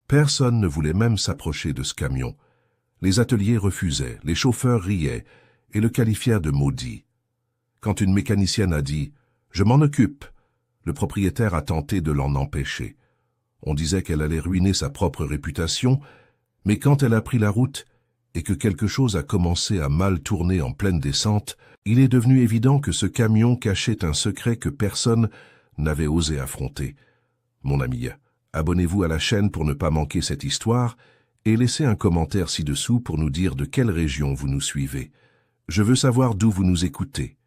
Personne ne voulait même s'approcher de ce camion. Les ateliers refusaient, les chauffeurs riaient et le qualifièrent de maudit. Quand une mécanicienne a dit « Je m'en occupe », le propriétaire a tenté de l'en empêcher. On disait qu'elle allait ruiner sa propre réputation, mais quand elle a pris la route et que quelque chose a commencé à mal tourner en pleine descente, il est devenu évident que ce camion cachait un secret que personne n'avait osé affronter. Mon ami, abonnez-vous à la chaîne pour ne pas manquer cette histoire et laissez un commentaire ci-dessous pour nous dire de quelle région vous nous suivez. Je veux savoir d'où vous nous écoutez.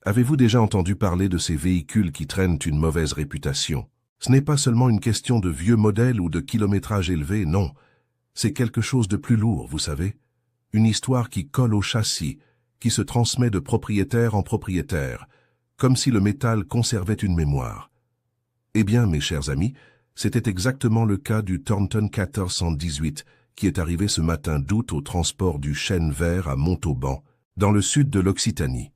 Avez-vous déjà entendu parler de ces véhicules qui traînent une mauvaise réputation? Ce n'est pas seulement une question de vieux modèles ou de kilométrage élevé, non. C'est quelque chose de plus lourd, vous savez. Une histoire qui colle au châssis, qui se transmet de propriétaire en propriétaire, comme si le métal conservait une mémoire. Eh bien, mes chers amis, c'était exactement le cas du Thornton 1418 qui est arrivé ce matin d'août au transport du Chêne Vert à Montauban, dans le sud de l'Occitanie.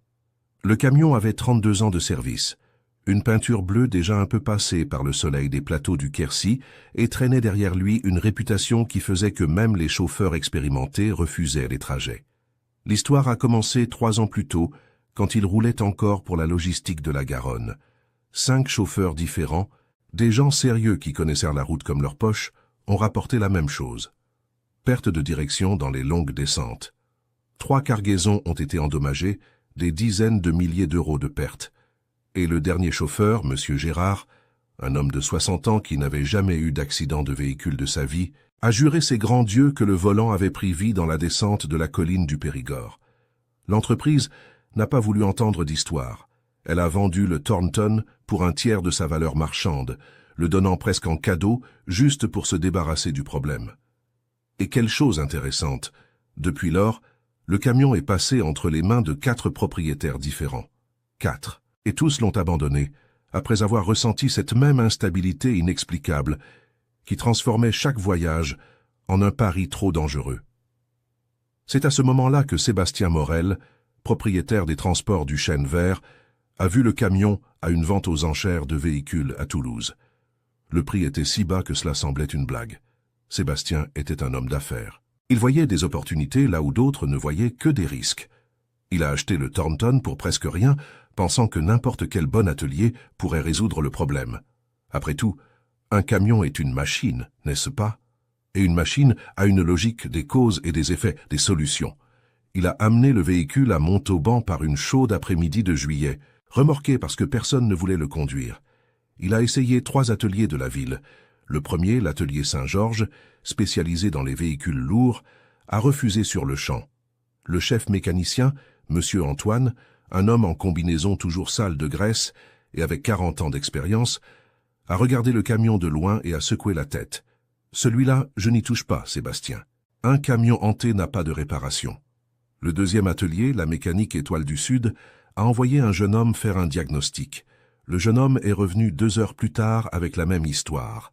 Le camion avait 32 ans de service, une peinture bleue déjà un peu passée par le soleil des plateaux du Quercy et traînait derrière lui une réputation qui faisait que même les chauffeurs expérimentés refusaient les trajets. L'histoire a commencé 3 ans plus tôt, quand il roulait encore pour la logistique de la Garonne. 5 chauffeurs différents, des gens sérieux qui connaissaient la route comme leur poche, ont rapporté la même chose. Perte de direction dans les longues descentes. 3 cargaisons ont été endommagées, des dizaines de milliers d'euros de pertes. Et le dernier chauffeur, M. Gérard, un homme de 60 ans qui n'avait jamais eu d'accident de véhicule de sa vie, a juré ses grands dieux que le volant avait pris vie dans la descente de la colline du Périgord. L'entreprise n'a pas voulu entendre d'histoire. Elle a vendu le Thornton pour un tiers de sa valeur marchande, le donnant presque en cadeau, juste pour se débarrasser du problème. Et quelle chose intéressante, depuis lors, le camion est passé entre les mains de 4 propriétaires différents. 4. Et tous l'ont abandonné, après avoir ressenti cette même instabilité inexplicable qui transformait chaque voyage en un pari trop dangereux. C'est à ce moment-là que Sébastien Morel, propriétaire des transports du Chêne Vert, a vu le camion à une vente aux enchères de véhicules à Toulouse. Le prix était si bas que cela semblait une blague. Sébastien était un homme d'affaires. Il voyait des opportunités là où d'autres ne voyaient que des risques. Il a acheté le Thornton pour presque rien, pensant que n'importe quel bon atelier pourrait résoudre le problème. Après tout, un camion est une machine, n'est-ce pas? Et une machine a une logique des causes et des effets, des solutions. Il a amené le véhicule à Montauban par une chaude après-midi de juillet, remorqué parce que personne ne voulait le conduire. Il a essayé 3 ateliers de la ville. Le premier, l'atelier Saint-Georges, spécialisé dans les véhicules lourds, a refusé sur le champ. Le chef mécanicien, M. Antoine, un homme en combinaison toujours sale de graisse et avec 40 ans d'expérience, a regardé le camion de loin et a secoué la tête. Celui-là, je n'y touche pas, Sébastien. Un camion hanté n'a pas de réparation. Le deuxième atelier, la mécanique Étoile du Sud, a envoyé un jeune homme faire un diagnostic. Le jeune homme est revenu 2 heures plus tard avec la même histoire.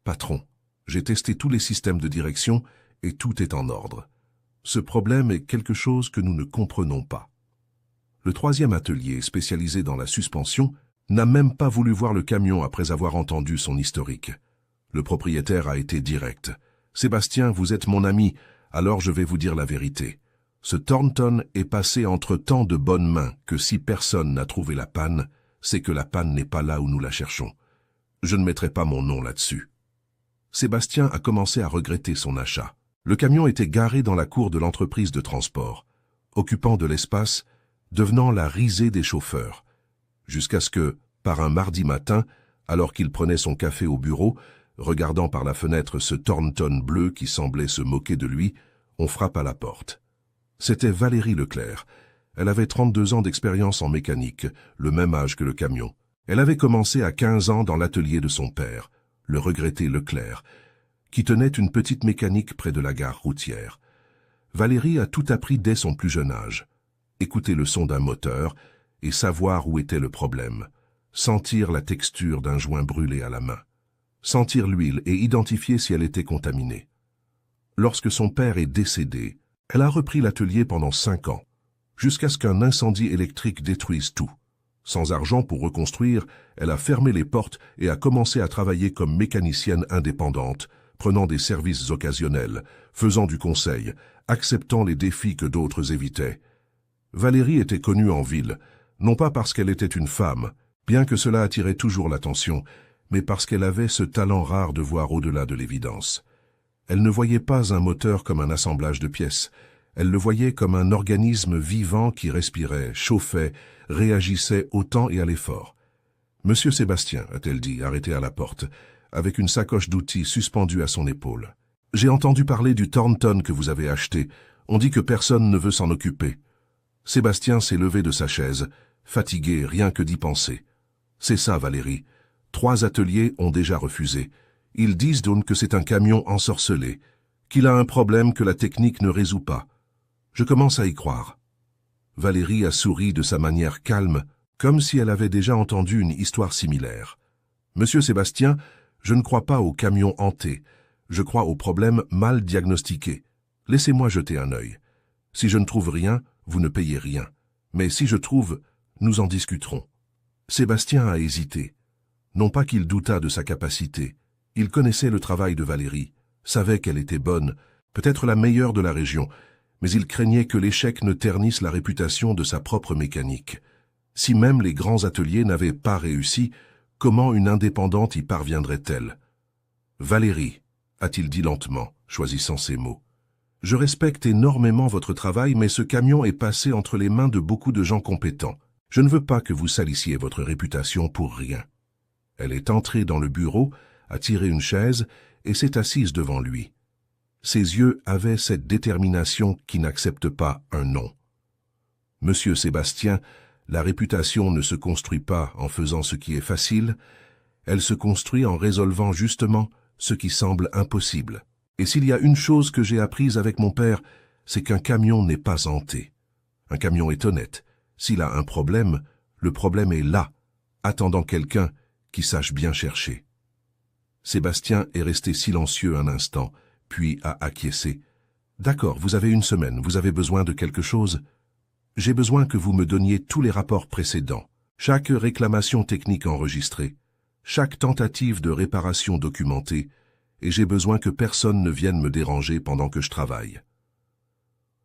Patron, j'ai testé tous les systèmes de direction et tout est en ordre. Ce problème est quelque chose que nous ne comprenons pas. Le troisième atelier, spécialisé dans la suspension, n'a même pas voulu voir le camion après avoir entendu son historique. Le propriétaire a été direct. « Sébastien, vous êtes mon ami, alors je vais vous dire la vérité. Ce Thornton est passé entre tant de bonnes mains que si personne n'a trouvé la panne, c'est que la panne n'est pas là où nous la cherchons. Je ne mettrai pas mon nom là-dessus. » Sébastien a commencé à regretter son achat. Le camion était garé dans la cour de l'entreprise de transport, occupant de l'espace, devenant la risée des chauffeurs. Jusqu'à ce que, par un mardi matin, alors qu'il prenait son café au bureau, regardant par la fenêtre ce Thornton bleu qui semblait se moquer de lui, on frappe à la porte. C'était Valérie Leclerc. Elle avait 32 ans d'expérience en mécanique, le même âge que le camion. Elle avait commencé à 15 ans dans l'atelier de son père, le regretté Leclerc, qui tenait une petite mécanique près de la gare routière. Valérie a tout appris dès son plus jeune âge. Écouter le son d'un moteur et savoir où était le problème. Sentir la texture d'un joint brûlé à la main. Sentir l'huile et identifier si elle était contaminée. Lorsque son père est décédé, elle a repris l'atelier pendant 5 ans, jusqu'à ce qu'un incendie électrique détruise tout. Sans argent pour reconstruire, elle a fermé les portes et a commencé à travailler comme mécanicienne indépendante, prenant des services occasionnels, faisant du conseil, acceptant les défis que d'autres évitaient. Valérie était connue en ville, non pas parce qu'elle était une femme, bien que cela attirait toujours l'attention, mais parce qu'elle avait ce talent rare de voir au-delà de l'évidence. Elle ne voyait pas un moteur comme un assemblage de pièces, elle le voyait comme un organisme vivant qui respirait, chauffait, réagissait au temps et à l'effort. « Monsieur Sébastien », a-t-elle dit, arrêtée à la porte, avec une sacoche d'outils suspendue à son épaule. « J'ai entendu parler du Thornton que vous avez acheté. On dit que personne ne veut s'en occuper. » Sébastien s'est levé de sa chaise, fatigué rien que d'y penser. « C'est ça, Valérie. 3 ateliers ont déjà refusé. Ils disent donc que c'est un camion ensorcelé, qu'il a un problème que la technique ne résout pas. Je commence à y croire. » Valérie a souri de sa manière calme, comme si elle avait déjà entendu une histoire similaire. « Monsieur Sébastien, je ne crois pas aux camions hantés. Je crois aux problèmes mal diagnostiqués. Laissez-moi jeter un œil. Si je ne trouve rien, vous ne payez rien. Mais si je trouve, nous en discuterons. » Sébastien a hésité. Non pas qu'il doutât de sa capacité. Il connaissait le travail de Valérie, savait qu'elle était bonne, peut-être la meilleure de la région, mais il craignait que l'échec ne ternisse la réputation de sa propre mécanique. Si même les grands ateliers n'avaient pas réussi, comment une indépendante y parviendrait-elle? « Valérie, » a-t-il dit lentement, choisissant ses mots, « je respecte énormément votre travail, mais ce camion est passé entre les mains de beaucoup de gens compétents. Je ne veux pas que vous salissiez votre réputation pour rien. » Elle est entrée dans le bureau, a tiré une chaise et s'est assise devant lui. Ses yeux avaient cette détermination qui n'accepte pas un non. « Monsieur Sébastien, la réputation ne se construit pas en faisant ce qui est facile, elle se construit en résolvant justement ce qui semble impossible. Et s'il y a une chose que j'ai apprise avec mon père, c'est qu'un camion n'est pas hanté. Un camion est honnête. S'il a un problème, le problème est là, attendant quelqu'un qui sache bien chercher. » Sébastien est resté silencieux un instant, puis a acquiescé. « D'accord, vous avez une semaine, vous avez besoin de quelque chose ? J'ai besoin que vous me donniez tous les rapports précédents, chaque réclamation technique enregistrée, chaque tentative de réparation documentée, et j'ai besoin que personne ne vienne me déranger pendant que je travaille. »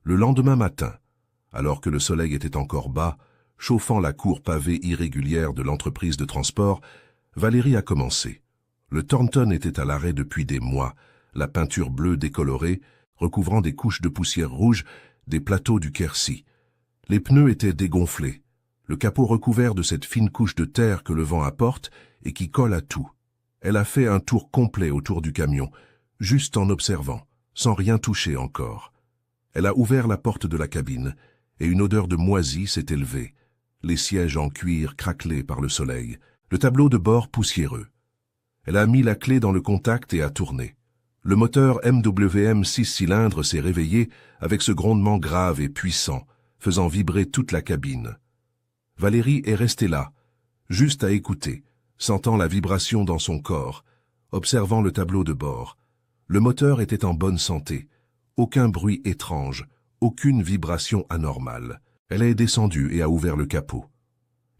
Le lendemain matin, alors que le soleil était encore bas, chauffant la cour pavée irrégulière de l'entreprise de transport, Valérie a commencé. Le Thornton était à l'arrêt depuis des mois, la peinture bleue décolorée, recouvrant des couches de poussière rouge, des plateaux du Quercy. Les pneus étaient dégonflés, le capot recouvert de cette fine couche de terre que le vent apporte et qui colle à tout. Elle a fait un tour complet autour du camion, juste en observant, sans rien toucher encore. Elle a ouvert la porte de la cabine, et une odeur de moisi s'est élevée. Les sièges en cuir craquelaient par le soleil, le tableau de bord poussiéreux. Elle a mis la clé dans le contact et a tourné. Le moteur MWM 6 cylindres s'est réveillé avec ce grondement grave et puissant, faisant vibrer toute la cabine. Valérie est restée là, juste à écouter, sentant la vibration dans son corps, observant le tableau de bord. Le moteur était en bonne santé, aucun bruit étrange, aucune vibration anormale. Elle est descendue et a ouvert le capot.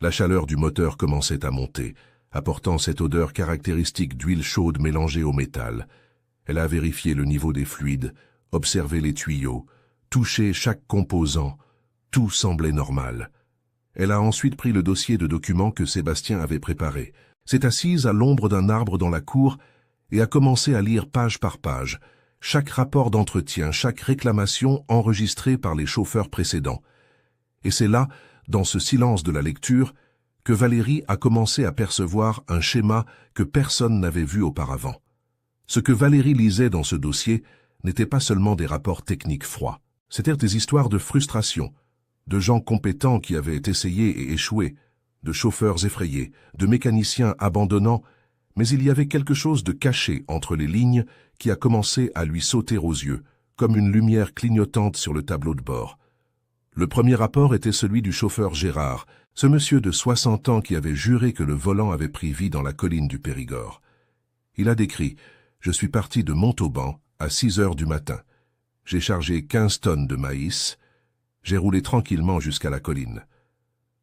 La chaleur du moteur commençait à monter, apportant cette odeur caractéristique d'huile chaude mélangée au métal. Elle a vérifié le niveau des fluides, observé les tuyaux, touché chaque composant. Tout semblait normal. Elle a ensuite pris le dossier de documents que Sébastien avait préparé, s'est assise à l'ombre d'un arbre dans la cour et a commencé à lire page par page, chaque rapport d'entretien, chaque réclamation enregistrée par les chauffeurs précédents. Et c'est là, dans ce silence de la lecture, que Valérie a commencé à percevoir un schéma que personne n'avait vu auparavant. Ce que Valérie lisait dans ce dossier n'était pas seulement des rapports techniques froids, c'étaient des histoires de frustration, de gens compétents qui avaient essayé et échoué, de chauffeurs effrayés, de mécaniciens abandonnants, mais il y avait quelque chose de caché entre les lignes qui a commencé à lui sauter aux yeux, comme une lumière clignotante sur le tableau de bord. Le premier rapport était celui du chauffeur Gérard, ce monsieur de 60 ans qui avait juré que le volant avait pris vie dans la colline du Périgord. Il a décrit « Je suis parti de Montauban à 6 heures du matin. J'ai chargé 15 tonnes de maïs. J'ai roulé tranquillement jusqu'à la colline.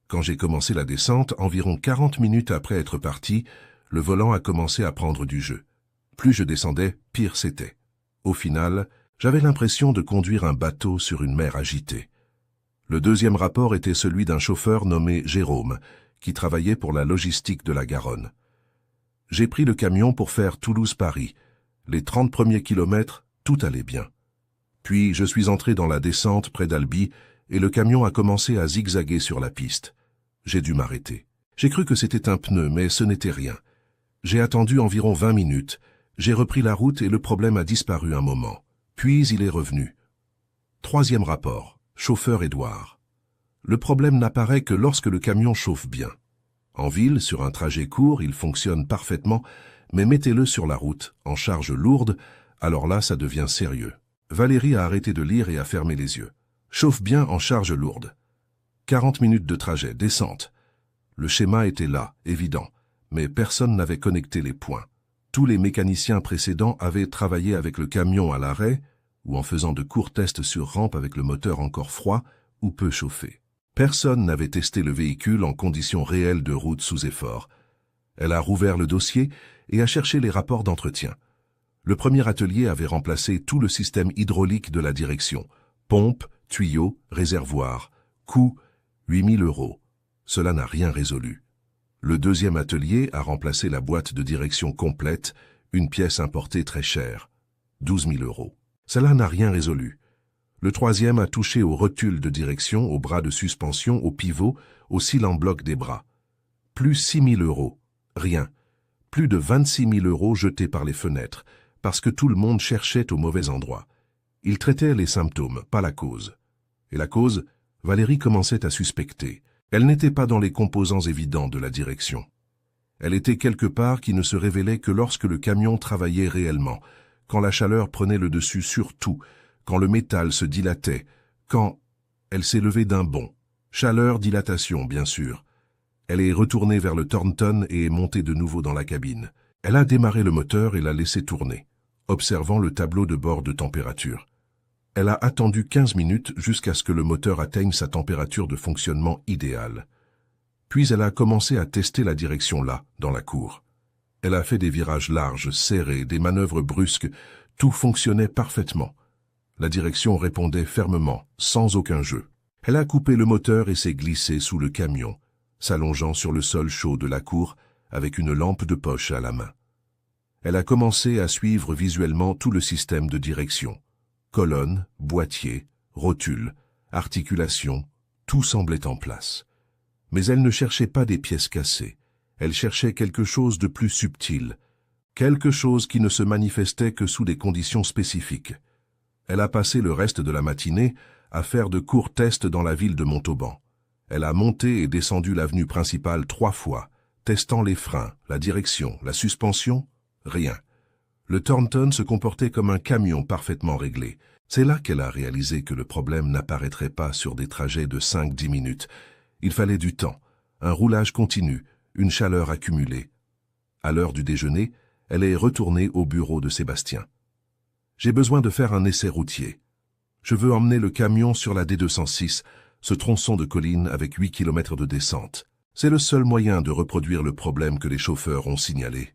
Quand j'ai commencé la descente, environ 40 minutes après être parti, le volant a commencé à prendre du jeu. Plus je descendais, pire c'était. Au final, j'avais l'impression de conduire un bateau sur une mer agitée. Le deuxième rapport était celui d'un chauffeur nommé Jérôme, qui travaillait pour la logistique de la Garonne. J'ai pris le camion pour faire Toulouse-Paris. Les 30 premiers kilomètres, tout allait bien. Puis je suis entré dans la descente près d'Albi et le camion a commencé à zigzaguer sur la piste. J'ai dû m'arrêter. J'ai cru que c'était un pneu, mais ce n'était rien. J'ai attendu environ 20 minutes. J'ai repris la route et le problème a disparu un moment. Puis il est revenu. Troisième rapport. Chauffeur Édouard. Le problème n'apparaît que lorsque le camion chauffe bien. En ville, sur un trajet court, il fonctionne parfaitement, mais mettez-le sur la route, en charge lourde, alors là, ça devient sérieux. Valérie a arrêté de lire et a fermé les yeux. Chauffe bien en charge lourde. 40 minutes de trajet, descente. Le schéma était là, évident, mais personne n'avait connecté les points. Tous les mécaniciens précédents avaient travaillé avec le camion à l'arrêt, ou en faisant de courts tests sur rampe avec le moteur encore froid ou peu chauffé. Personne n'avait testé le véhicule en conditions réelles de route sous effort. Elle a rouvert le dossier et a cherché les rapports d'entretien. Le premier atelier avait remplacé tout le système hydraulique de la direction. Pompe, tuyaux, réservoir. Coût, 8 000 €. Cela n'a rien résolu. Le deuxième atelier a remplacé la boîte de direction complète, une pièce importée très chère. 12 000 €. Cela n'a rien résolu. Le troisième a touché au rotule de direction, au bras de suspension, au pivot, au cil en bloc des bras. Plus 6 000 €. Rien. Plus de 26 000 € jetés par les fenêtres, parce que tout le monde cherchait au mauvais endroit. Il traitait les symptômes, pas la cause. Et la cause, Valérie commençait à suspecter. Elle n'était pas dans les composants évidents de la direction. Elle était quelque part qui ne se révélait que lorsque le camion travaillait réellement, quand la chaleur prenait le dessus sur tout, quand le métal se dilatait, quand elle s'est levée d'un bond. Chaleur, dilatation, bien sûr. Elle est retournée vers le Thornton et est montée de nouveau dans la cabine. Elle a démarré le moteur et l'a laissé tourner, observant le tableau de bord de température. Elle a attendu 15 minutes jusqu'à ce que le moteur atteigne sa température de fonctionnement idéale. Puis elle a commencé à tester la direction là, dans la cour. Elle a fait des virages larges, serrés, des manœuvres brusques. Tout fonctionnait parfaitement. La direction répondait fermement, sans aucun jeu. Elle a coupé le moteur et s'est glissée sous le camion, s'allongeant sur le sol chaud de la cour avec une lampe de poche à la main. Elle a commencé à suivre visuellement tout le système de direction. Colonne, boîtier, rotule, articulation, tout semblait en place. Mais elle ne cherchait pas des pièces cassées. Elle cherchait quelque chose de plus subtil, quelque chose qui ne se manifestait que sous des conditions spécifiques. Elle a passé le reste de la matinée à faire de courts tests dans la ville de Montauban. Elle a monté et descendu l'avenue principale 3 fois, testant les freins, la direction, la suspension, rien. Le Thornton se comportait comme un camion parfaitement réglé. C'est là qu'elle a réalisé que le problème n'apparaîtrait pas sur des trajets de 5-10 minutes. Il fallait du temps, un roulage continu, une chaleur accumulée. À l'heure du déjeuner, elle est retournée au bureau de Sébastien. « J'ai besoin de faire un essai routier. Je veux emmener le camion sur la D206, ce tronçon de colline avec 8 km de descente. C'est le seul moyen de reproduire le problème que les chauffeurs ont signalé. »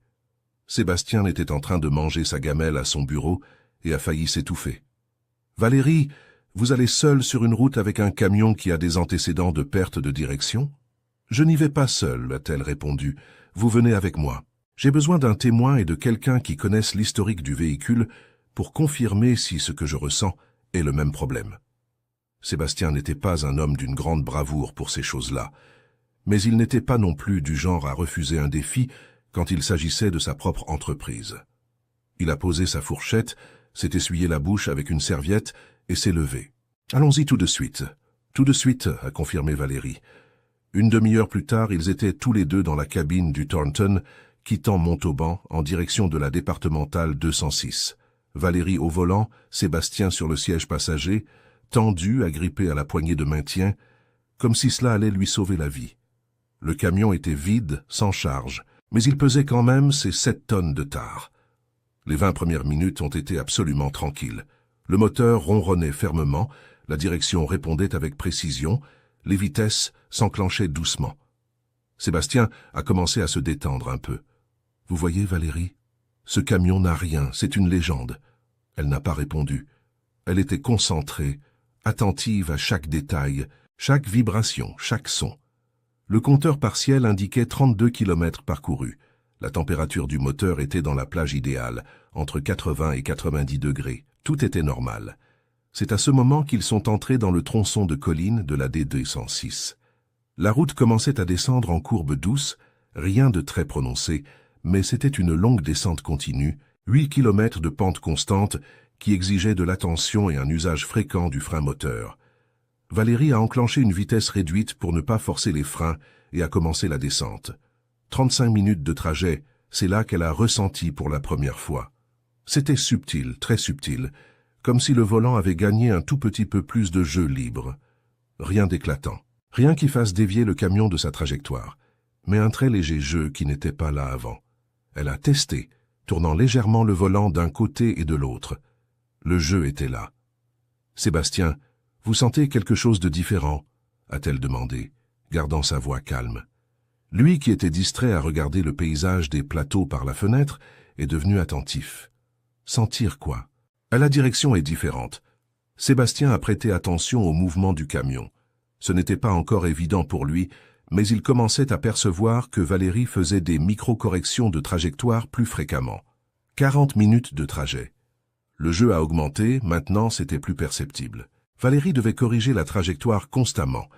Sébastien était en train de manger sa gamelle à son bureau et a failli s'étouffer. « Valérie, vous allez seule sur une route avec un camion qui a des antécédents de perte de direction ?»« Je n'y vais pas seule, a-t-elle répondu. Vous venez avec moi. J'ai besoin d'un témoin et de quelqu'un qui connaisse l'historique du véhicule pour confirmer si ce que je ressens est le même problème. » Sébastien n'était pas un homme d'une grande bravoure pour ces choses-là, mais il n'était pas non plus du genre à refuser un défi quand il s'agissait de sa propre entreprise. Il a posé sa fourchette, s'est essuyé la bouche avec une serviette et s'est levé. « Allons-y tout de suite. »« Tout de suite, » a confirmé Valérie. Une demi-heure plus tard, ils étaient tous les deux dans la cabine du Thornton, quittant Montauban en direction de la départementale 206. Valérie au volant, Sébastien sur le siège passager, tendu, agrippé à la poignée de maintien, comme si cela allait lui sauver la vie. Le camion était vide, sans charge, mais il pesait quand même ses 7 tonnes de tard. Les 20 premières minutes ont été absolument tranquilles. Le moteur ronronnait fermement, la direction répondait avec précision, les vitesses s'enclenchaient doucement. Sébastien a commencé à se détendre un peu. « Vous voyez, Valérie ? Ce camion n'a rien, c'est une légende. Elle n'a pas répondu. Elle était concentrée, attentive à chaque détail, chaque vibration, chaque son. Le compteur partiel indiquait 32 km parcourus. La température du moteur était dans la plage idéale, entre 80 et 90 degrés. Tout était normal. C'est à ce moment qu'ils sont entrés dans le tronçon de colline de la D206. La route commençait à descendre en courbe douce, rien de très prononcé, mais c'était une longue descente continue, 8 km de pente constante qui exigeait de l'attention et un usage fréquent du frein moteur. Valérie a enclenché une vitesse réduite pour ne pas forcer les freins et a commencé la descente. 35 minutes de trajet, c'est là qu'elle a ressenti pour la première fois. C'était subtil, très subtil, comme si le volant avait gagné un tout petit peu plus de jeu libre. Rien d'éclatant, rien qui fasse dévier le camion de sa trajectoire, mais un très léger jeu qui n'était pas là avant. Elle a testé, tournant légèrement le volant d'un côté et de l'autre. Le jeu était là. « Sébastien, vous sentez quelque chose de différent ?» a-t-elle demandé, gardant sa voix calme. Lui, qui était distrait à regarder le paysage des plateaux par la fenêtre, est devenu attentif. Sentir quoi? La direction est différente. Sébastien a prêté attention au mouvement du camion. Ce n'était pas encore évident pour lui, mais il commençait à percevoir que Valérie faisait des micro-corrections de trajectoire plus fréquemment. 40 minutes de trajet. Le jeu a augmenté, maintenant c'était plus perceptible. Valérie devait corriger la trajectoire constamment,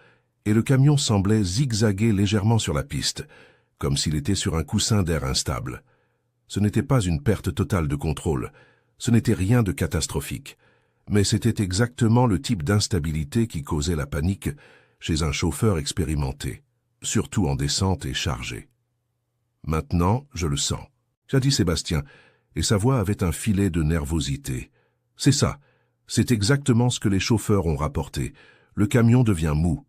et le camion semblait zigzaguer légèrement sur la piste, comme s'il était sur un coussin d'air instable. Ce n'était pas une perte totale de contrôle, ce n'était rien de catastrophique, mais c'était exactement le type d'instabilité qui causait la panique chez un chauffeur expérimenté, surtout en descente et chargé. « Maintenant, je le sens », a dit Sébastien, et sa voix avait un filet de nervosité. « C'est ça, c'est exactement ce que les chauffeurs ont rapporté. Le camion devient mou. »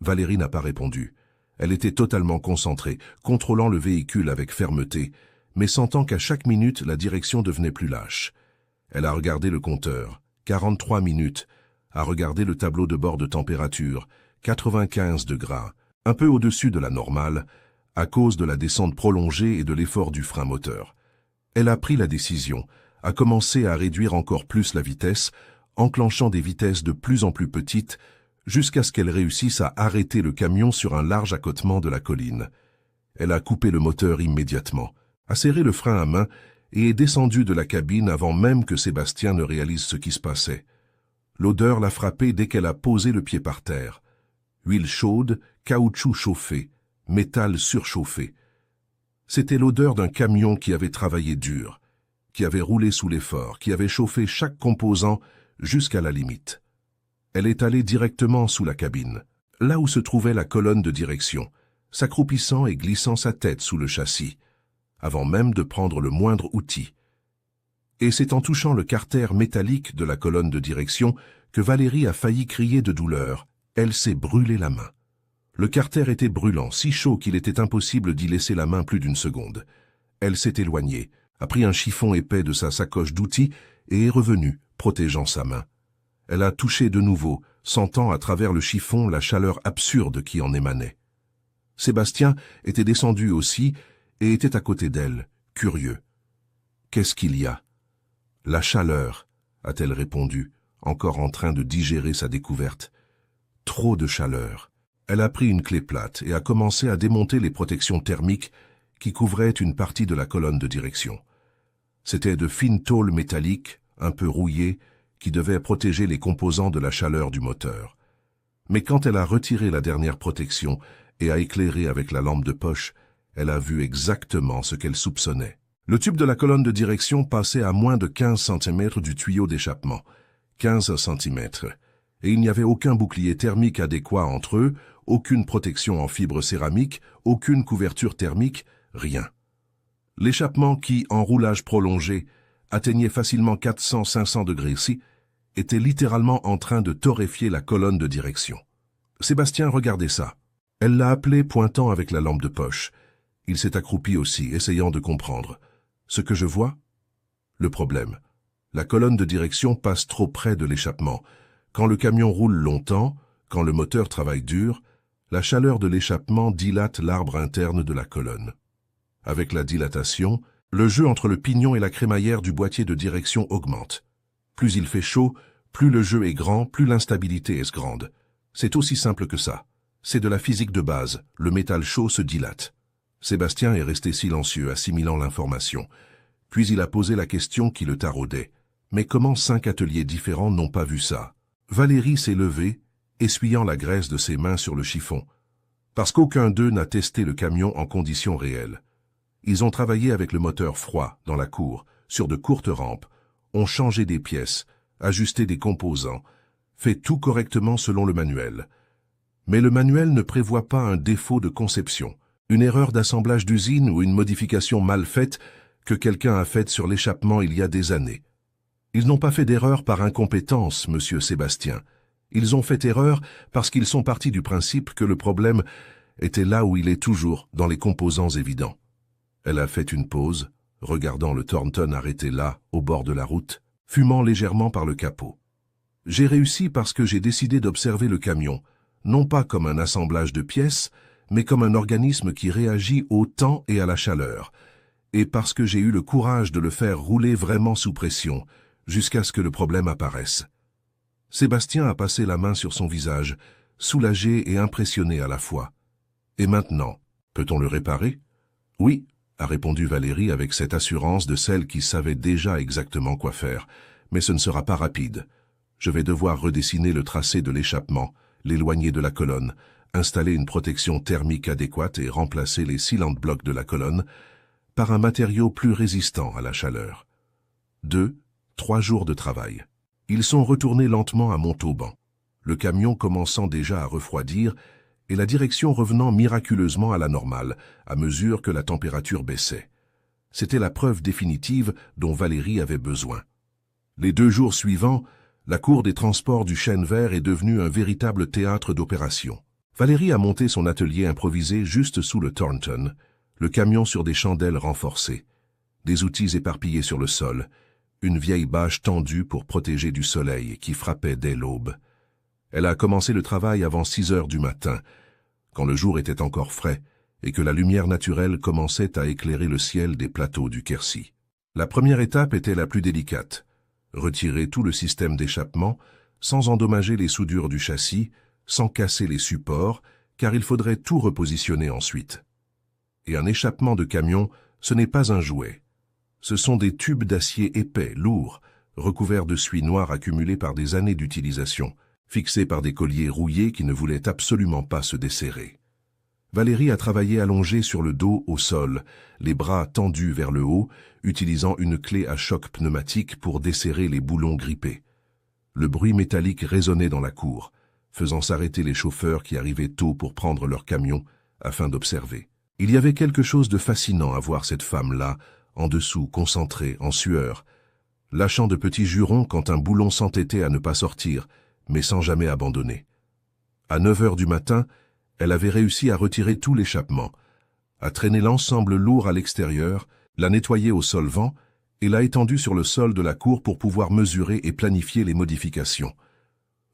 Valérie n'a pas répondu. Elle était totalement concentrée, contrôlant le véhicule avec fermeté, mais sentant qu'à chaque minute, la direction devenait plus lâche. Elle a regardé le compteur, 43 minutes, a regardé le tableau de bord de température, 95 degrés, un peu au-dessus de la normale, à cause de la descente prolongée et de l'effort du frein moteur. Elle a pris la décision, a commencé à réduire encore plus la vitesse, enclenchant des vitesses de plus en plus petites, jusqu'à ce qu'elle réussisse à arrêter le camion sur un large accotement de la colline. Elle a coupé le moteur immédiatement, a serré le frein à main et est descendue de la cabine avant même que Sébastien ne réalise ce qui se passait. L'odeur l'a frappée dès qu'elle a posé le pied par terre. Huile chaude, caoutchouc chauffé, métal surchauffé. C'était l'odeur d'un camion qui avait travaillé dur, qui avait roulé sous l'effort, qui avait chauffé chaque composant jusqu'à la limite. Elle est allée directement sous la cabine, là où se trouvait la colonne de direction, s'accroupissant et glissant sa tête sous le châssis, avant même de prendre le moindre outil. Et c'est en touchant le carter métallique de la colonne de direction que Valérie a failli crier de douleur. Elle s'est brûlé la main. Le carter était brûlant, si chaud qu'il était impossible d'y laisser la main plus d'une seconde. Elle s'est éloignée, a pris un chiffon épais de sa sacoche d'outils et est revenue, protégeant sa main. Elle a touché de nouveau, sentant à travers le chiffon la chaleur absurde qui en émanait. Sébastien était descendu aussi et était à côté d'elle, curieux. « Qu'est-ce qu'il y a ?»« La chaleur, » a-t-elle répondu, encore en train de digérer sa découverte. « Trop de chaleur. » Elle a pris une clé plate et a commencé à démonter les protections thermiques qui couvraient une partie de la colonne de direction. C'était de fines tôles métalliques, un peu rouillées, qui devaient protéger les composants de la chaleur du moteur. Mais quand elle a retiré la dernière protection et a éclairé avec la lampe de poche, elle a vu exactement ce qu'elle soupçonnait. Le tube de la colonne de direction passait à moins de 15 cm du tuyau d'échappement. 15 cm. Et il n'y avait aucun bouclier thermique adéquat entre eux, aucune protection en fibre céramique, aucune couverture thermique, rien. L'échappement qui, en roulage prolongé, atteignait facilement 400-500 degrés C, était littéralement en train de torréfier la colonne de direction. Sébastien regardait ça. Elle l'a appelé pointant avec la lampe de poche. Il s'est accroupi aussi, essayant de comprendre. Ce que je vois? Le problème. La colonne de direction passe trop près de l'échappement. Quand le camion roule longtemps, quand le moteur travaille dur, la chaleur de l'échappement dilate l'arbre interne de la colonne. Avec la dilatation, Le jeu entre le pignon et la crémaillère du boîtier de direction augmente. Plus il fait chaud, plus le jeu est grand, plus l'instabilité est grande. C'est aussi simple que ça. C'est de la physique de base, le métal chaud se dilate. Sébastien est resté silencieux, assimilant l'information. Puis il a posé la question qui le taraudait. Mais comment 5 ateliers différents n'ont pas vu ça? Valérie s'est levée, essuyant la graisse de ses mains sur le chiffon. Parce qu'aucun d'eux n'a testé le camion en conditions réelles. Ils ont travaillé avec le moteur froid, dans la cour, sur de courtes rampes, ont changé des pièces, ajusté des composants, fait tout correctement selon le manuel. Mais le manuel ne prévoit pas un défaut de conception, une erreur d'assemblage d'usine ou une modification mal faite que quelqu'un a faite sur l'échappement il y a des années. Ils n'ont pas fait d'erreur par incompétence, monsieur Sébastien. Ils ont fait erreur parce qu'ils sont partis du principe que le problème était là où il est toujours, dans les composants évidents. Elle a fait une pause, regardant le Thornton arrêté là, au bord de la route, fumant légèrement par le capot. J'ai réussi parce que j'ai décidé d'observer le camion, non pas comme un assemblage de pièces, mais comme un organisme qui réagit au temps et à la chaleur, et parce que j'ai eu le courage de le faire rouler vraiment sous pression, jusqu'à ce que le problème apparaisse. Sébastien a passé la main sur son visage, soulagé et impressionné à la fois. Et maintenant, peut-on le réparer? Oui, a répondu Valérie avec cette assurance de celle qui savait déjà exactement quoi faire, mais ce ne sera pas rapide. Je vais devoir redessiner le tracé de l'échappement, l'éloigner de la colonne, installer une protection thermique adéquate et remplacer les sealant blocs de la colonne par un matériau plus résistant à la chaleur. 2-3 jours de travail. Ils sont retournés lentement à Montauban, le camion commençant déjà à refroidir et la direction revenant miraculeusement à la normale à mesure que la température baissait. C'était la preuve définitive dont Valérie avait besoin. Les 2 jours suivants, la cour des transports du Chêne Vert est devenue un véritable théâtre d'opération. Valérie a monté son atelier improvisé juste sous le Thornton, le camion sur des chandelles renforcées, des outils éparpillés sur le sol, une vieille bâche tendue pour protéger du soleil qui frappait dès l'aube. Elle a commencé le travail avant 6 heures du matin, quand le jour était encore frais et que la lumière naturelle commençait à éclairer le ciel des plateaux du Quercy. La première étape était la plus délicate. Retirer tout le système d'échappement sans endommager les soudures du châssis, sans casser les supports, car il faudrait tout repositionner ensuite. Et un échappement de camion, ce n'est pas un jouet. Ce sont des tubes d'acier épais, lourds, recouverts de suie noire accumulée par des années d'utilisation, fixés par des colliers rouillés qui ne voulaient absolument pas se desserrer. Valérie a travaillé allongée sur le dos au sol, les bras tendus vers le haut, utilisant une clé à choc pneumatique pour desserrer les boulons grippés. Le bruit métallique résonnait dans la cour, faisant s'arrêter les chauffeurs qui arrivaient tôt pour prendre leur camion afin d'observer. Il y avait quelque chose de fascinant à voir cette femme-là, en dessous, concentrée, en sueur, lâchant de petits jurons quand un boulon s'entêtait à ne pas sortir, mais sans jamais abandonner. À 9 heures du matin, elle avait réussi à retirer tout l'échappement, à traîner l'ensemble lourd à l'extérieur, l'a nettoyé au solvant et l'a étendu sur le sol de la cour pour pouvoir mesurer et planifier les modifications.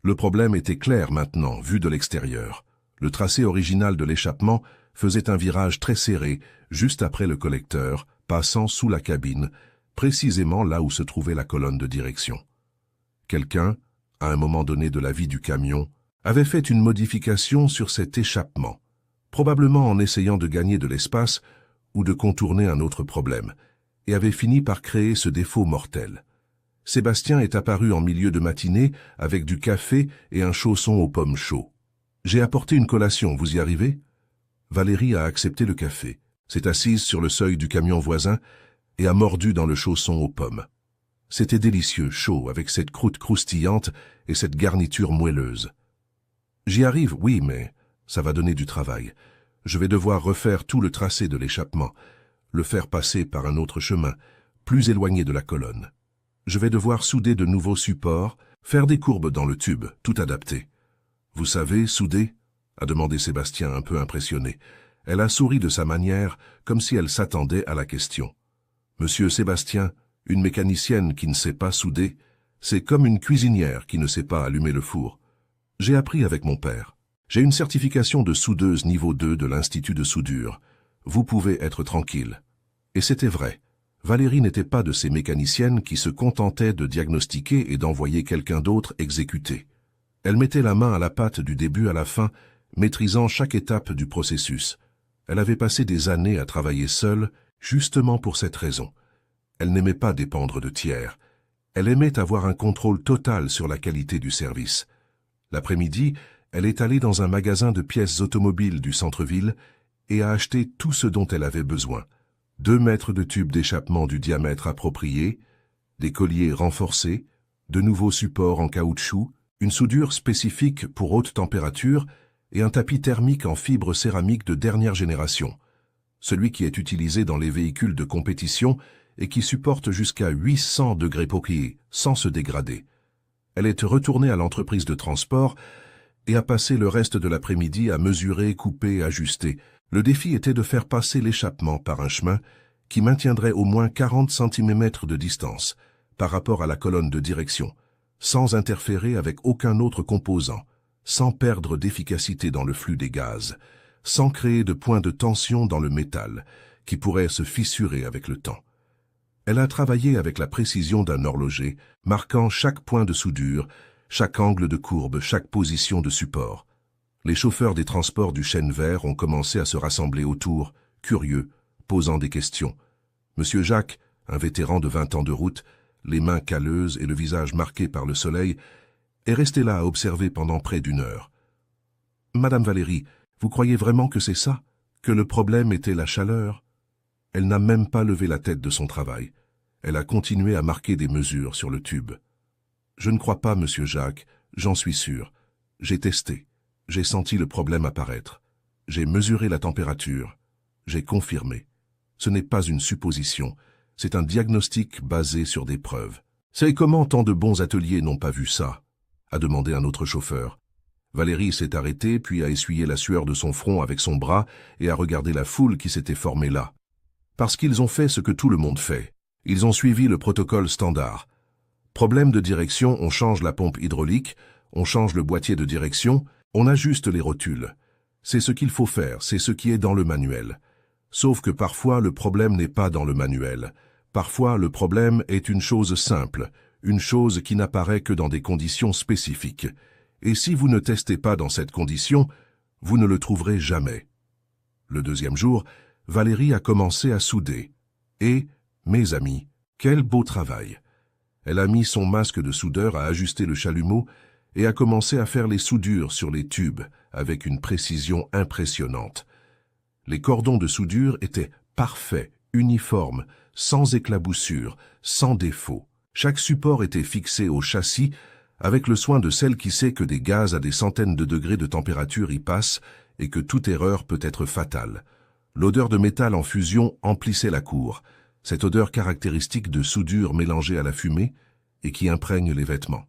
Le problème était clair maintenant, vu de l'extérieur. Le tracé original de l'échappement faisait un virage très serré, juste après le collecteur, passant sous la cabine, précisément là où se trouvait la colonne de direction. Quelqu'un, à un moment donné de la vie du camion, avait fait une modification sur cet échappement, probablement en essayant de gagner de l'espace ou de contourner un autre problème, et avait fini par créer ce défaut mortel. Sébastien est apparu en milieu de matinée avec du café et un chausson aux pommes chauds. « J'ai apporté une collation, vous y arrivez ?» Valérie a accepté le café, s'est assise sur le seuil du camion voisin et a mordu dans le chausson aux pommes. C'était délicieux, chaud, avec cette croûte croustillante et cette garniture moelleuse. « J'y arrive, oui, mais ça va donner du travail. Je vais devoir refaire tout le tracé de l'échappement, le faire passer par un autre chemin, plus éloigné de la colonne. Je vais devoir souder de nouveaux supports, faire des courbes dans le tube, tout adapté. Vous savez, souder ?» a demandé Sébastien un peu impressionné. Elle a souri de sa manière, comme si elle s'attendait à la question. « Monsieur Sébastien, une mécanicienne qui ne sait pas souder, c'est comme une cuisinière qui ne sait pas allumer le four. J'ai appris avec mon père. J'ai une certification de soudeuse niveau 2 de l'Institut de soudure. Vous pouvez être tranquille. » Et c'était vrai. Valérie n'était pas de ces mécaniciennes qui se contentaient de diagnostiquer et d'envoyer quelqu'un d'autre exécuter. Elle mettait la main à la pâte du début à la fin, maîtrisant chaque étape du processus. Elle avait passé des années à travailler seule, justement pour cette raison. Elle n'aimait pas dépendre de tiers. Elle aimait avoir un contrôle total sur la qualité du service. L'après-midi, elle est allée dans un magasin de pièces automobiles du centre-ville et a acheté tout ce dont elle avait besoin. 2 mètres de tubes d'échappement du diamètre approprié, des colliers renforcés, de nouveaux supports en caoutchouc, une soudure spécifique pour haute température et un tapis thermique en fibre céramique de dernière génération, celui qui est utilisé dans les véhicules de compétition et qui supporte jusqu'à 800 degrés Celsius sans se dégrader. Elle est retournée à l'entreprise de transport et a passé le reste de l'après-midi à mesurer, couper, ajuster. Le défi était de faire passer l'échappement par un chemin qui maintiendrait au moins 40 cm de distance par rapport à la colonne de direction, sans interférer avec aucun autre composant, sans perdre d'efficacité dans le flux des gaz, sans créer de points de tension dans le métal qui pourrait se fissurer avec le temps. Elle a travaillé avec la précision d'un horloger, marquant chaque point de soudure, chaque angle de courbe, chaque position de support. Les chauffeurs des transports du chêne vert ont commencé à se rassembler autour, curieux, posant des questions. Monsieur Jacques, un vétéran de 20 ans de route, les mains calleuses et le visage marqué par le soleil, est resté là à observer pendant près d'1 heure. « Madame Valérie, vous croyez vraiment que c'est ça? Que le problème était la chaleur ?» Elle n'a même pas levé la tête de son travail. Elle a continué à marquer des mesures sur le tube. « Je ne crois pas, monsieur Jacques, j'en suis sûr. J'ai testé. J'ai senti le problème apparaître. J'ai mesuré la température. J'ai confirmé. Ce n'est pas une supposition. C'est un diagnostic basé sur des preuves. »« C'est comment tant de bons ateliers n'ont pas vu ça ?» a demandé un autre chauffeur. Valérie s'est arrêtée, puis a essuyé la sueur de son front avec son bras et a regardé la foule qui s'était formée là. Parce qu'ils ont fait ce que tout le monde fait. Ils ont suivi le protocole standard. Problème de direction, on change la pompe hydraulique, on change le boîtier de direction, on ajuste les rotules. C'est ce qu'il faut faire, c'est ce qui est dans le manuel. Sauf que parfois le problème n'est pas dans le manuel. Parfois le problème est une chose simple, une chose qui n'apparaît que dans des conditions spécifiques. Et si vous ne testez pas dans cette condition, vous ne le trouverez jamais. Le deuxième jour, Valérie a commencé à souder. Et, mes amis, quel beau travail! Elle a mis son masque de soudeur à ajuster le chalumeau et a commencé à faire les soudures sur les tubes avec une précision impressionnante. Les cordons de soudure étaient parfaits, uniformes, sans éclaboussures, sans défaut. Chaque support était fixé au châssis avec le soin de celle qui sait que des gaz à des centaines de degrés de température y passent et que toute erreur peut être fatale. L'odeur de métal en fusion emplissait la cour, cette odeur caractéristique de soudure mélangée à la fumée et qui imprègne les vêtements.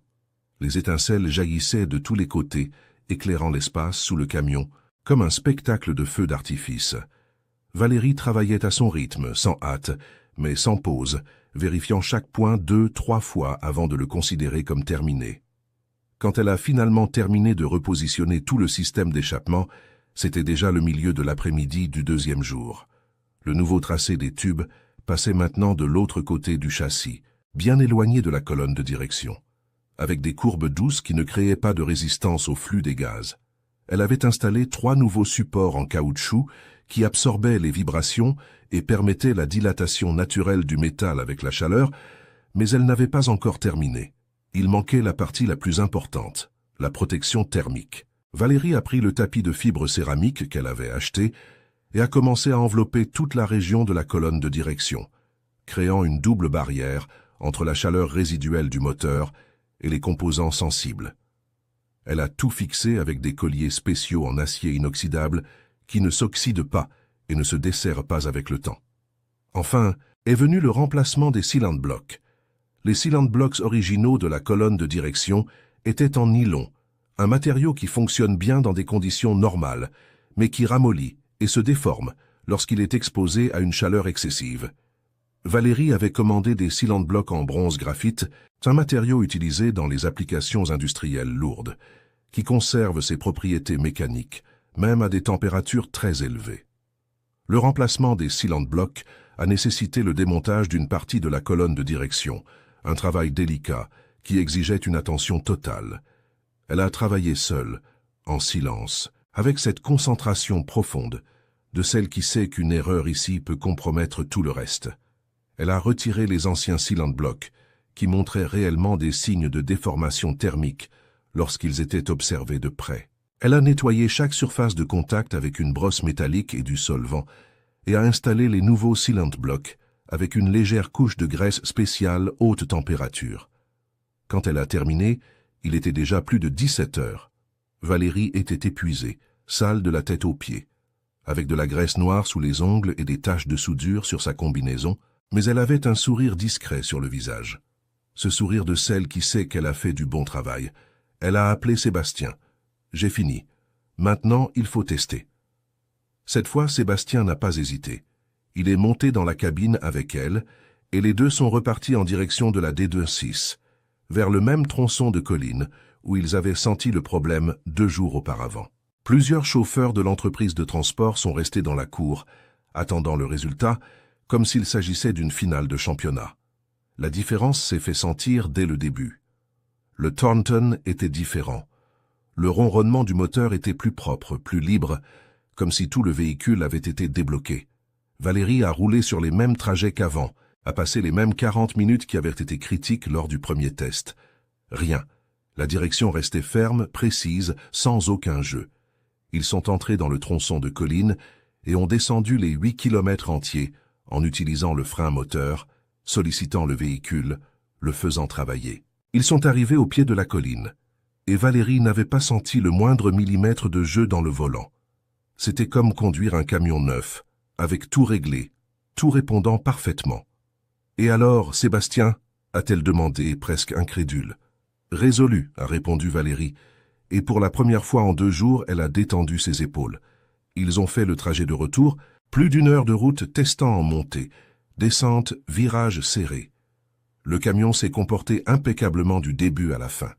Les étincelles jaillissaient de tous les côtés, éclairant l'espace sous le camion, comme un spectacle de feux d'artifice. Valérie travaillait à son rythme, sans hâte, mais sans pause, vérifiant chaque point 2-3 fois avant de le considérer comme terminé. Quand elle a finalement terminé de repositionner tout le système d'échappement, c'était déjà le milieu de l'après-midi du 2e jour. Le nouveau tracé des tubes passait maintenant de l'autre côté du châssis, bien éloigné de la colonne de direction, avec des courbes douces qui ne créaient pas de résistance au flux des gaz. Elle avait installé 3 nouveaux supports en caoutchouc qui absorbaient les vibrations et permettaient la dilatation naturelle du métal avec la chaleur, mais elle n'avait pas encore terminé. Il manquait la partie la plus importante, la protection thermique. Valérie a pris le tapis de fibre céramique qu'elle avait acheté et a commencé à envelopper toute la région de la colonne de direction, créant une double barrière entre la chaleur résiduelle du moteur et les composants sensibles. Elle a tout fixé avec des colliers spéciaux en acier inoxydable qui ne s'oxydent pas et ne se desserrent pas avec le temps. Enfin, est venu le remplacement des cylinder blocks. Les cylinder blocks originaux de la colonne de direction étaient en nylon, un matériau qui fonctionne bien dans des conditions normales, mais qui ramollit et se déforme lorsqu'il est exposé à une chaleur excessive. Valérie avait commandé des cylinder blocks en bronze graphite, un matériau utilisé dans les applications industrielles lourdes, qui conserve ses propriétés mécaniques, même à des températures très élevées. Le remplacement des cylinder blocks a nécessité le démontage d'une partie de la colonne de direction, un travail délicat qui exigeait une attention totale. Elle a travaillé seule, en silence, avec cette concentration profonde de celle qui sait qu'une erreur ici peut compromettre tout le reste. Elle a retiré les anciens cylinder blocs qui montraient réellement des signes de déformation thermique lorsqu'ils étaient observés de près. Elle a nettoyé chaque surface de contact avec une brosse métallique et du solvant et a installé les nouveaux cylinder blocs avec une légère couche de graisse spéciale haute température. Quand elle a terminé, il était déjà plus de 17 heures. Valérie était épuisée, sale de la tête aux pieds, avec de la graisse noire sous les ongles et des taches de soudure sur sa combinaison, mais elle avait un sourire discret sur le visage. Ce sourire de celle qui sait qu'elle a fait du bon travail. Elle a appelé Sébastien. « J'ai fini. Maintenant, il faut tester. » Cette fois, Sébastien n'a pas hésité. Il est monté dans la cabine avec elle, et les deux sont repartis en direction de la D26, vers le même tronçon de colline où ils avaient senti le problème 2 jours auparavant. Plusieurs chauffeurs de l'entreprise de transport sont restés dans la cour, attendant le résultat, comme s'il s'agissait d'une finale de championnat. La différence s'est fait sentir dès le début. Le Thornton était différent. Le ronronnement du moteur était plus propre, plus libre, comme si tout le véhicule avait été débloqué. Valérie a roulé sur les mêmes trajets qu'avant, a passé les mêmes 40 minutes qui avaient été critiques lors du premier test. Rien. La direction restait ferme, précise, sans aucun jeu. Ils sont entrés dans le tronçon de colline et ont descendu les 8 kilomètres entiers en utilisant le frein moteur, sollicitant le véhicule, le faisant travailler. Ils sont arrivés au pied de la colline, et Valérie n'avait pas senti le moindre millimètre de jeu dans le volant. C'était comme conduire un camion neuf, avec tout réglé, tout répondant parfaitement. « Et alors, Sébastien ?» a-t-elle demandé, presque incrédule. « Résolu » a répondu Valérie, et pour la première fois en 2 jours, elle a détendu ses épaules. Ils ont fait le trajet de retour, plus d'1 heure de route testant en montée, descente, virage serré. Le camion s'est comporté impeccablement du début à la fin.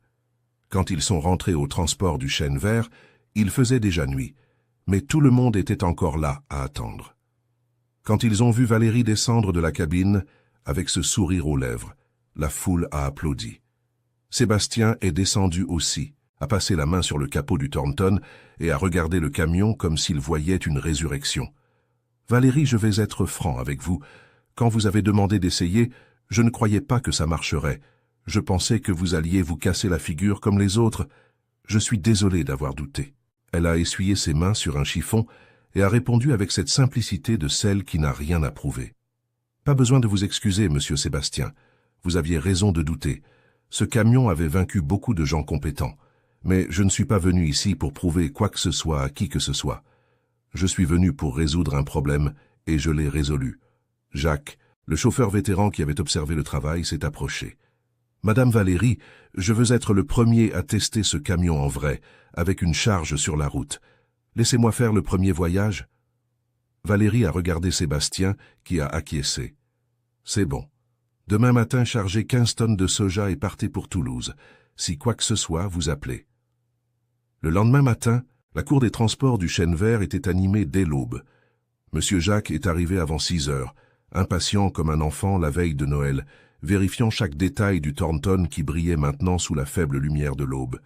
Quand ils sont rentrés au transport du Chêne Vert, il faisait déjà nuit, mais tout le monde était encore là à attendre. Quand ils ont vu Valérie descendre de la cabine, avec ce sourire aux lèvres, la foule a applaudi. Sébastien est descendu aussi, a passé la main sur le capot du Thornton et a regardé le camion comme s'il voyait une résurrection. « Valérie, je vais être franc avec vous. Quand vous avez demandé d'essayer, je ne croyais pas que ça marcherait. Je pensais que vous alliez vous casser la figure comme les autres. Je suis désolé d'avoir douté. » Elle a essuyé ses mains sur un chiffon et a répondu avec cette simplicité de celle qui n'a rien à prouver. « Pas besoin de vous excuser, monsieur Sébastien. Vous aviez raison de douter. Ce camion avait vaincu beaucoup de gens compétents. Mais je ne suis pas venu ici pour prouver quoi que ce soit à qui que ce soit. Je suis venu pour résoudre un problème et je l'ai résolu. » Jacques, le chauffeur vétéran qui avait observé le travail, s'est approché. « Madame Valérie, je veux être le premier à tester ce camion en vrai, avec une charge sur la route. Laissez-moi faire le premier voyage. » Valérie a regardé Sébastien, qui a acquiescé. « C'est bon. Demain matin, chargez 15 tonnes de soja et partez pour Toulouse. Si quoi que ce soit, vous appelez. » Le lendemain matin, la cour des transports du Chêne Vert était animée dès l'aube. Monsieur Jacques est arrivé avant 6 heures, impatient comme un enfant la veille de Noël, vérifiant chaque détail du Thornton qui brillait maintenant sous la faible lumière de l'aube.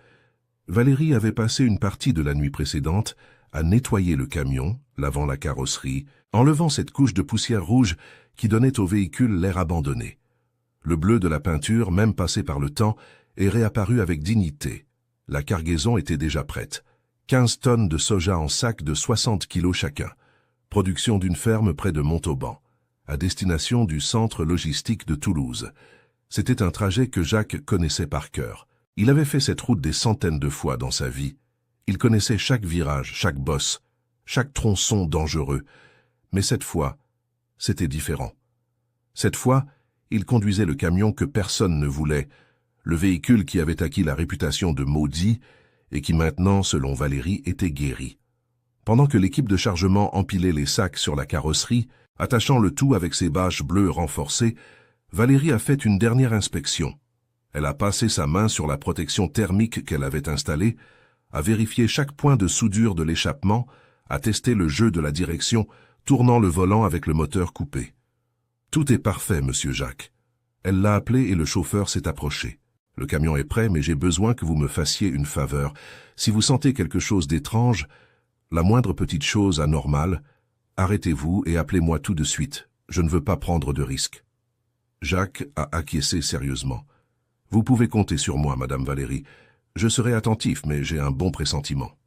Valérie avait passé une partie de la nuit précédente à nettoyer le camion, lavant la carrosserie, enlevant cette couche de poussière rouge qui donnait au véhicule l'air abandonné. Le bleu de la peinture, même passé par le temps, est réapparu avec dignité. La cargaison était déjà prête. 15 tonnes de soja en sac de 60 kilos chacun. Production d'une ferme près de Montauban, à destination du centre logistique de Toulouse. C'était un trajet que Jacques connaissait par cœur. Il avait fait cette route des centaines de fois dans sa vie. Il connaissait chaque virage, chaque bosse, chaque tronçon dangereux. Mais cette fois, c'était différent. Cette fois, il conduisait le camion que personne ne voulait, le véhicule qui avait acquis la réputation de maudit et qui maintenant, selon Valérie, était guéri. Pendant que l'équipe de chargement empilait les sacs sur la carrosserie, attachant le tout avec ses bâches bleues renforcées, Valérie a fait une dernière inspection. Elle a passé sa main sur la protection thermique qu'elle avait installée, a vérifié chaque point de soudure de l'échappement, a testé le jeu de la direction, tournant le volant avec le moteur coupé. Tout est parfait, monsieur Jacques. Elle l'a appelé et le chauffeur s'est approché. Le camion est prêt, mais j'ai besoin que vous me fassiez une faveur. Si vous sentez quelque chose d'étrange, la moindre petite chose anormale, arrêtez-vous et appelez-moi tout de suite. Je ne veux pas prendre de risques. Jacques a acquiescé sérieusement. Vous pouvez compter sur moi, Madame Valérie. Je serai attentif, mais j'ai un bon pressentiment.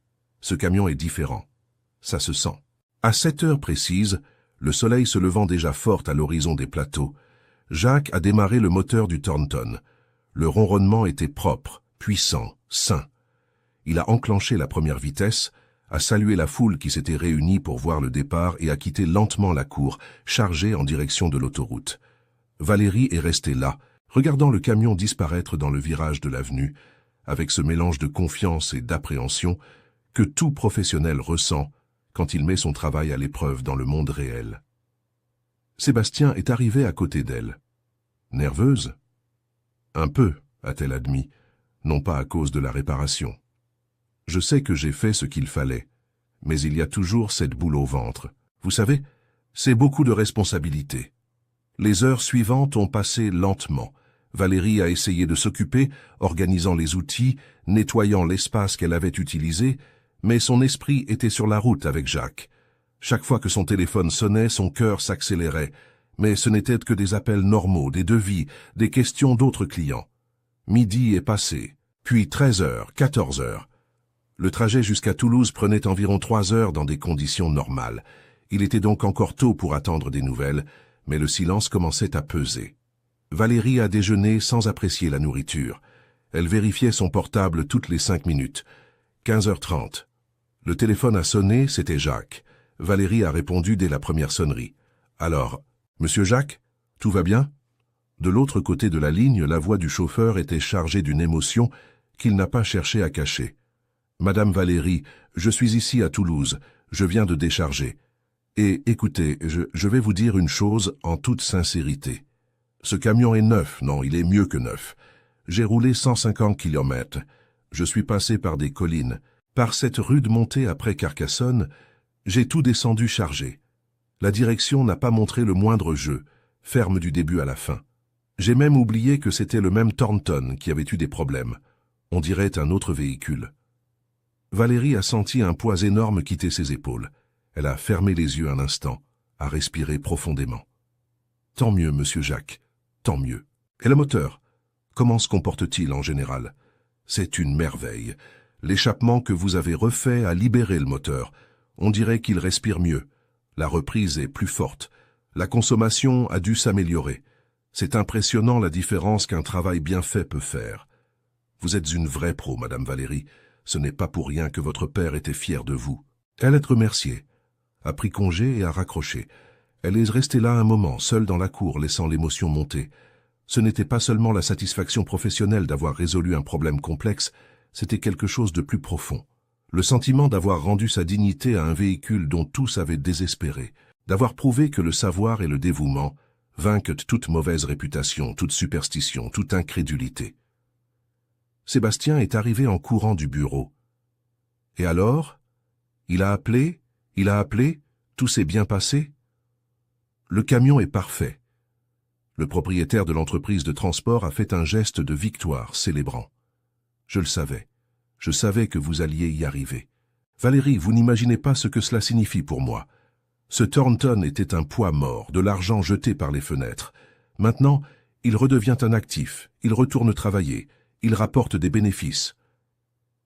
Ce camion est différent. Ça se sent. À 7 heures précises, le soleil se levant déjà fort à l'horizon des plateaux, Jacques a démarré le moteur du Thornton. Le ronronnement était propre, puissant, sain. Il a enclenché la première vitesse, a salué la foule qui s'était réunie pour voir le départ et a quitté lentement la cour, chargée en direction de l'autoroute. Valérie est restée là, regardant le camion disparaître dans le virage de l'avenue, avec ce mélange de confiance et d'appréhension que tout professionnel ressent quand il met son travail à l'épreuve dans le monde réel. Sébastien est arrivé à côté d'elle. Nerveuse? Un peu, a-t-elle admis, non pas à cause de la réparation. Je sais que j'ai fait ce qu'il fallait, mais il y a toujours cette boule au ventre. Vous savez, c'est beaucoup de responsabilités. Les heures suivantes ont passé lentement. Valérie a essayé de s'occuper, organisant les outils, nettoyant l'espace qu'elle avait utilisé, mais son esprit était sur la route avec Jacques. Chaque fois que son téléphone sonnait, son cœur s'accélérait, mais ce n'étaient que des appels normaux, des devis, des questions d'autres clients. Midi est passé, puis 13 heures, 14 heures. Le trajet jusqu'à Toulouse prenait environ 3 heures dans des conditions normales. Il était donc encore tôt pour attendre des nouvelles, mais le silence commençait à peser. Valérie a déjeuné sans apprécier la nourriture. Elle vérifiait son portable toutes les 5 minutes. 15h30. Le téléphone a sonné, c'était Jacques. Valérie a répondu dès la première sonnerie. « Alors, Monsieur Jacques, tout va bien ?» De l'autre côté de la ligne, la voix du chauffeur était chargée d'une émotion qu'il n'a pas cherché à cacher. « Madame Valérie, je suis ici à Toulouse, je viens de décharger. Et écoutez, je vais vous dire une chose en toute sincérité. Ce camion est neuf, non, il est mieux que neuf. J'ai roulé 150 km. Je suis passé par des collines. Par cette rude montée après Carcassonne, j'ai tout descendu chargé. La direction n'a pas montré le moindre jeu, ferme du début à la fin. J'ai même oublié que c'était le même Thornton qui avait eu des problèmes. On dirait un autre véhicule. » Valérie a senti un poids énorme quitter ses épaules. Elle a fermé les yeux un instant, a respiré profondément. « Tant mieux, monsieur Jacques, tant mieux. Et le moteur, comment se comporte-t-il en général? C'est une merveille. L'échappement que vous avez refait a libéré le moteur. On dirait qu'il respire mieux. La reprise est plus forte. La consommation a dû s'améliorer. C'est impressionnant la différence qu'un travail bien fait peut faire. Vous êtes une vraie pro, Madame Valérie. Ce n'est pas pour rien que votre père était fier de vous. » Elle est remerciée, a pris congé et a raccroché. Elle est restée là un moment, seule dans la cour, laissant l'émotion monter. Ce n'était pas seulement la satisfaction professionnelle d'avoir résolu un problème complexe, c'était quelque chose de plus profond. Le sentiment d'avoir rendu sa dignité à un véhicule dont tous avaient désespéré, d'avoir prouvé que le savoir et le dévouement vainquent toute mauvaise réputation, toute superstition, toute incrédulité. Sébastien est arrivé en courant du bureau. Et alors? Il a appelé, tout s'est bien passé? Le camion est parfait. Le propriétaire de l'entreprise de transport a fait un geste de victoire, célébrant. Je le savais. Je savais que vous alliez y arriver. Valérie, vous n'imaginez pas ce que cela signifie pour moi. Ce Thornton était un poids mort, de l'argent jeté par les fenêtres. Maintenant, il redevient un actif, il retourne travailler, il rapporte des bénéfices.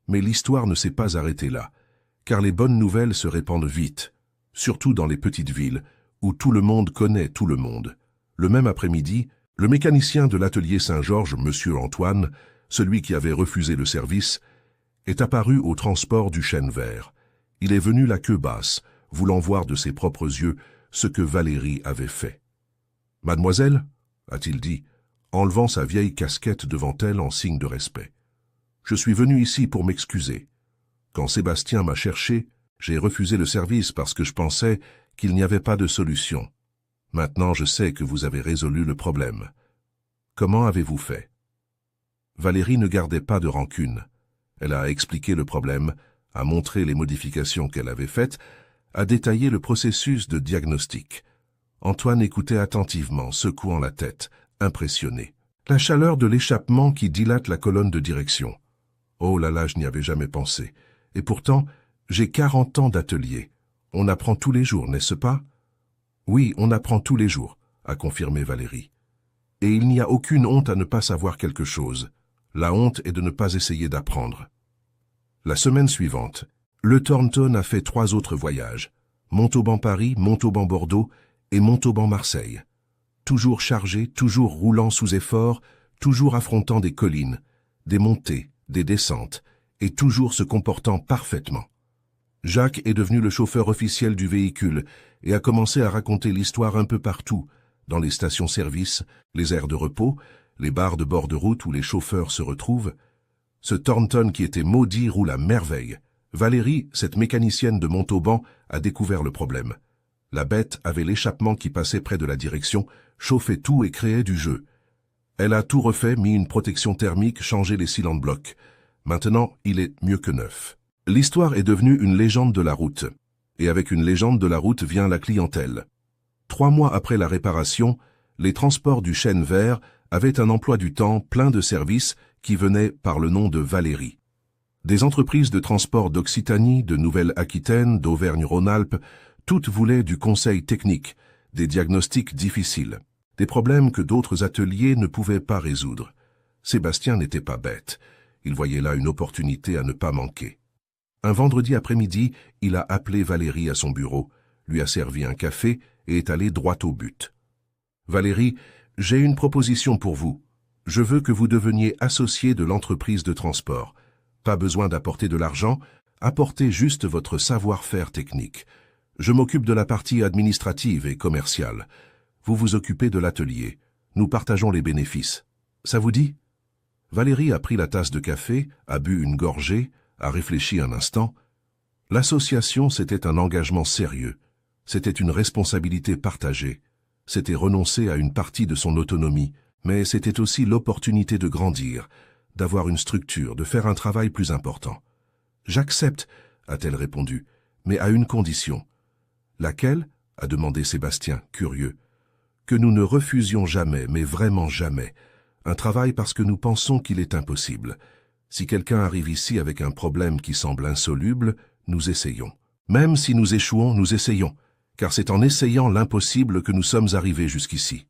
Mais l'histoire ne s'est pas arrêtée là, car les bonnes nouvelles se répandent vite, surtout dans les petites villes, où tout le monde connaît tout le monde. Le même après-midi, le mécanicien de l'atelier Saint-Georges, Monsieur Antoine, celui qui avait refusé le service, est apparu au transport du chêne vert. Il est venu la queue basse, voulant voir de ses propres yeux ce que Valérie avait fait. « Mademoiselle » a-t-il dit, enlevant sa vieille casquette devant elle en signe de respect. « Je suis venu ici pour m'excuser. Quand Sébastien m'a cherché, j'ai refusé le service parce que je pensais qu'il n'y avait pas de solution. Maintenant, je sais que vous avez résolu le problème. Comment avez-vous fait ?» Valérie ne gardait pas de rancune. Elle a expliqué le problème, a montré les modifications qu'elle avait faites, a détaillé le processus de diagnostic. Antoine écoutait attentivement, secouant la tête, impressionné. La chaleur de l'échappement qui dilate la colonne de direction. Oh là là, je n'y avais jamais pensé. Et pourtant, j'ai 40 ans d'atelier. On apprend tous les jours, n'est-ce pas? Oui, on apprend tous les jours, a confirmé Valérie. Et il n'y a aucune honte à ne pas savoir quelque chose. La honte est de ne pas essayer d'apprendre. La semaine suivante, le Thornton a fait 3 autres voyages. Montauban-Paris, Montauban-Bordeaux et Montauban-Marseille. Toujours chargé, toujours roulant sous effort, toujours affrontant des collines, des montées, des descentes, et toujours se comportant parfaitement. Jacques est devenu le chauffeur officiel du véhicule et a commencé à raconter l'histoire un peu partout, dans les stations-service, les aires de repos, les bars de bord de route où les chauffeurs se retrouvent. Ce Thornton qui était maudit roule à merveille. Valérie, cette mécanicienne de Montauban, a découvert le problème. La bête avait l'échappement qui passait près de la direction, chauffait tout et créait du jeu. Elle a tout refait, mis une protection thermique, changé les cylindres blocs. Maintenant, il est mieux que neuf. L'histoire est devenue une légende de la route. Et avec une légende de la route vient la clientèle. 3 mois après la réparation, les transports du Chêne Vert avaient un emploi du temps plein de services qui venaient par le nom de Valérie. Des entreprises de transport d'Occitanie, de Nouvelle-Aquitaine, d'Auvergne-Rhône-Alpes, toutes voulaient du conseil technique, des diagnostics difficiles, des problèmes que d'autres ateliers ne pouvaient pas résoudre. Sébastien n'était pas bête. Il voyait là une opportunité à ne pas manquer. Un vendredi après-midi, il a appelé Valérie à son bureau, lui a servi un café et est allé droit au but. « Valérie, j'ai une proposition pour vous. Je veux que vous deveniez associé de l'entreprise de transport. Pas besoin d'apporter de l'argent, apportez juste votre savoir-faire technique. Je m'occupe de la partie administrative et commerciale. Vous vous occupez de l'atelier. Nous partageons les bénéfices. Ça vous dit ?» Valérie a pris la tasse de café, a bu une gorgée, a réfléchi un instant. L'association, c'était un engagement sérieux. C'était une responsabilité partagée. C'était renoncer à une partie de son autonomie, mais c'était aussi l'opportunité de grandir, d'avoir une structure, de faire un travail plus important. « J'accepte, a-t-elle répondu, mais à une condition. »« Laquelle ?» a demandé Sébastien, curieux. « Que nous ne refusions jamais, mais vraiment jamais, un travail parce que nous pensons qu'il est impossible. Si quelqu'un arrive ici avec un problème qui semble insoluble, nous essayons. Même si nous échouons, nous essayons, car c'est en essayant l'impossible que nous sommes arrivés jusqu'ici. »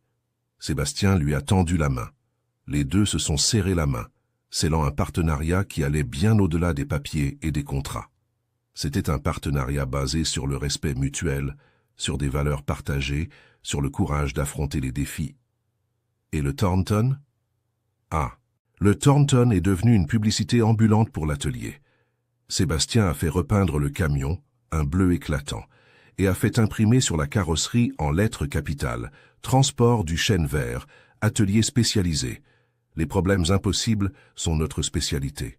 Sébastien lui a tendu la main. Les deux se sont serrés la main, scellant un partenariat qui allait bien au-delà des papiers et des contrats. C'était un partenariat basé sur le respect mutuel, sur des valeurs partagées, sur le courage d'affronter les défis. Et le Thornton? Ah, le Thornton est devenu une publicité ambulante pour l'atelier. Sébastien a fait repeindre le camion, un bleu éclatant, et a fait imprimer sur la carrosserie en lettres capitales « Transport du Chêne Vert, atelier spécialisé. Les problèmes impossibles sont notre spécialité. »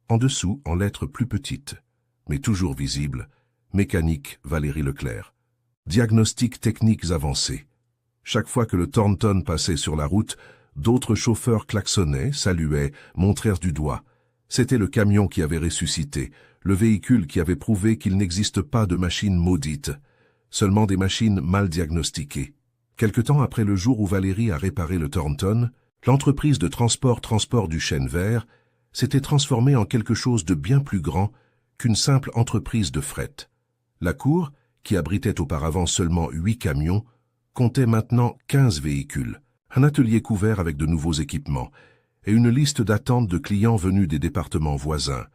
En dessous, en lettres plus petites, mais toujours visibles, « Mécanique Valérie Leclerc. Diagnostics techniques avancés. » Chaque fois que le Thornton passait sur la route, d'autres chauffeurs klaxonnaient, saluaient, montrèrent du doigt. C'était le camion qui avait ressuscité, le véhicule qui avait prouvé qu'il n'existe pas de machines maudites, seulement des machines mal diagnostiquées. Quelque temps après le jour où Valérie a réparé le Thornton, l'entreprise de transport du Chêne Vert s'était transformée en quelque chose de bien plus grand qu'une simple entreprise de fret. La cour, qui abritait auparavant seulement 8 camions, comptait maintenant 15 véhicules, un atelier couvert avec de nouveaux équipements, et une liste d'attente de clients venus des départements voisins,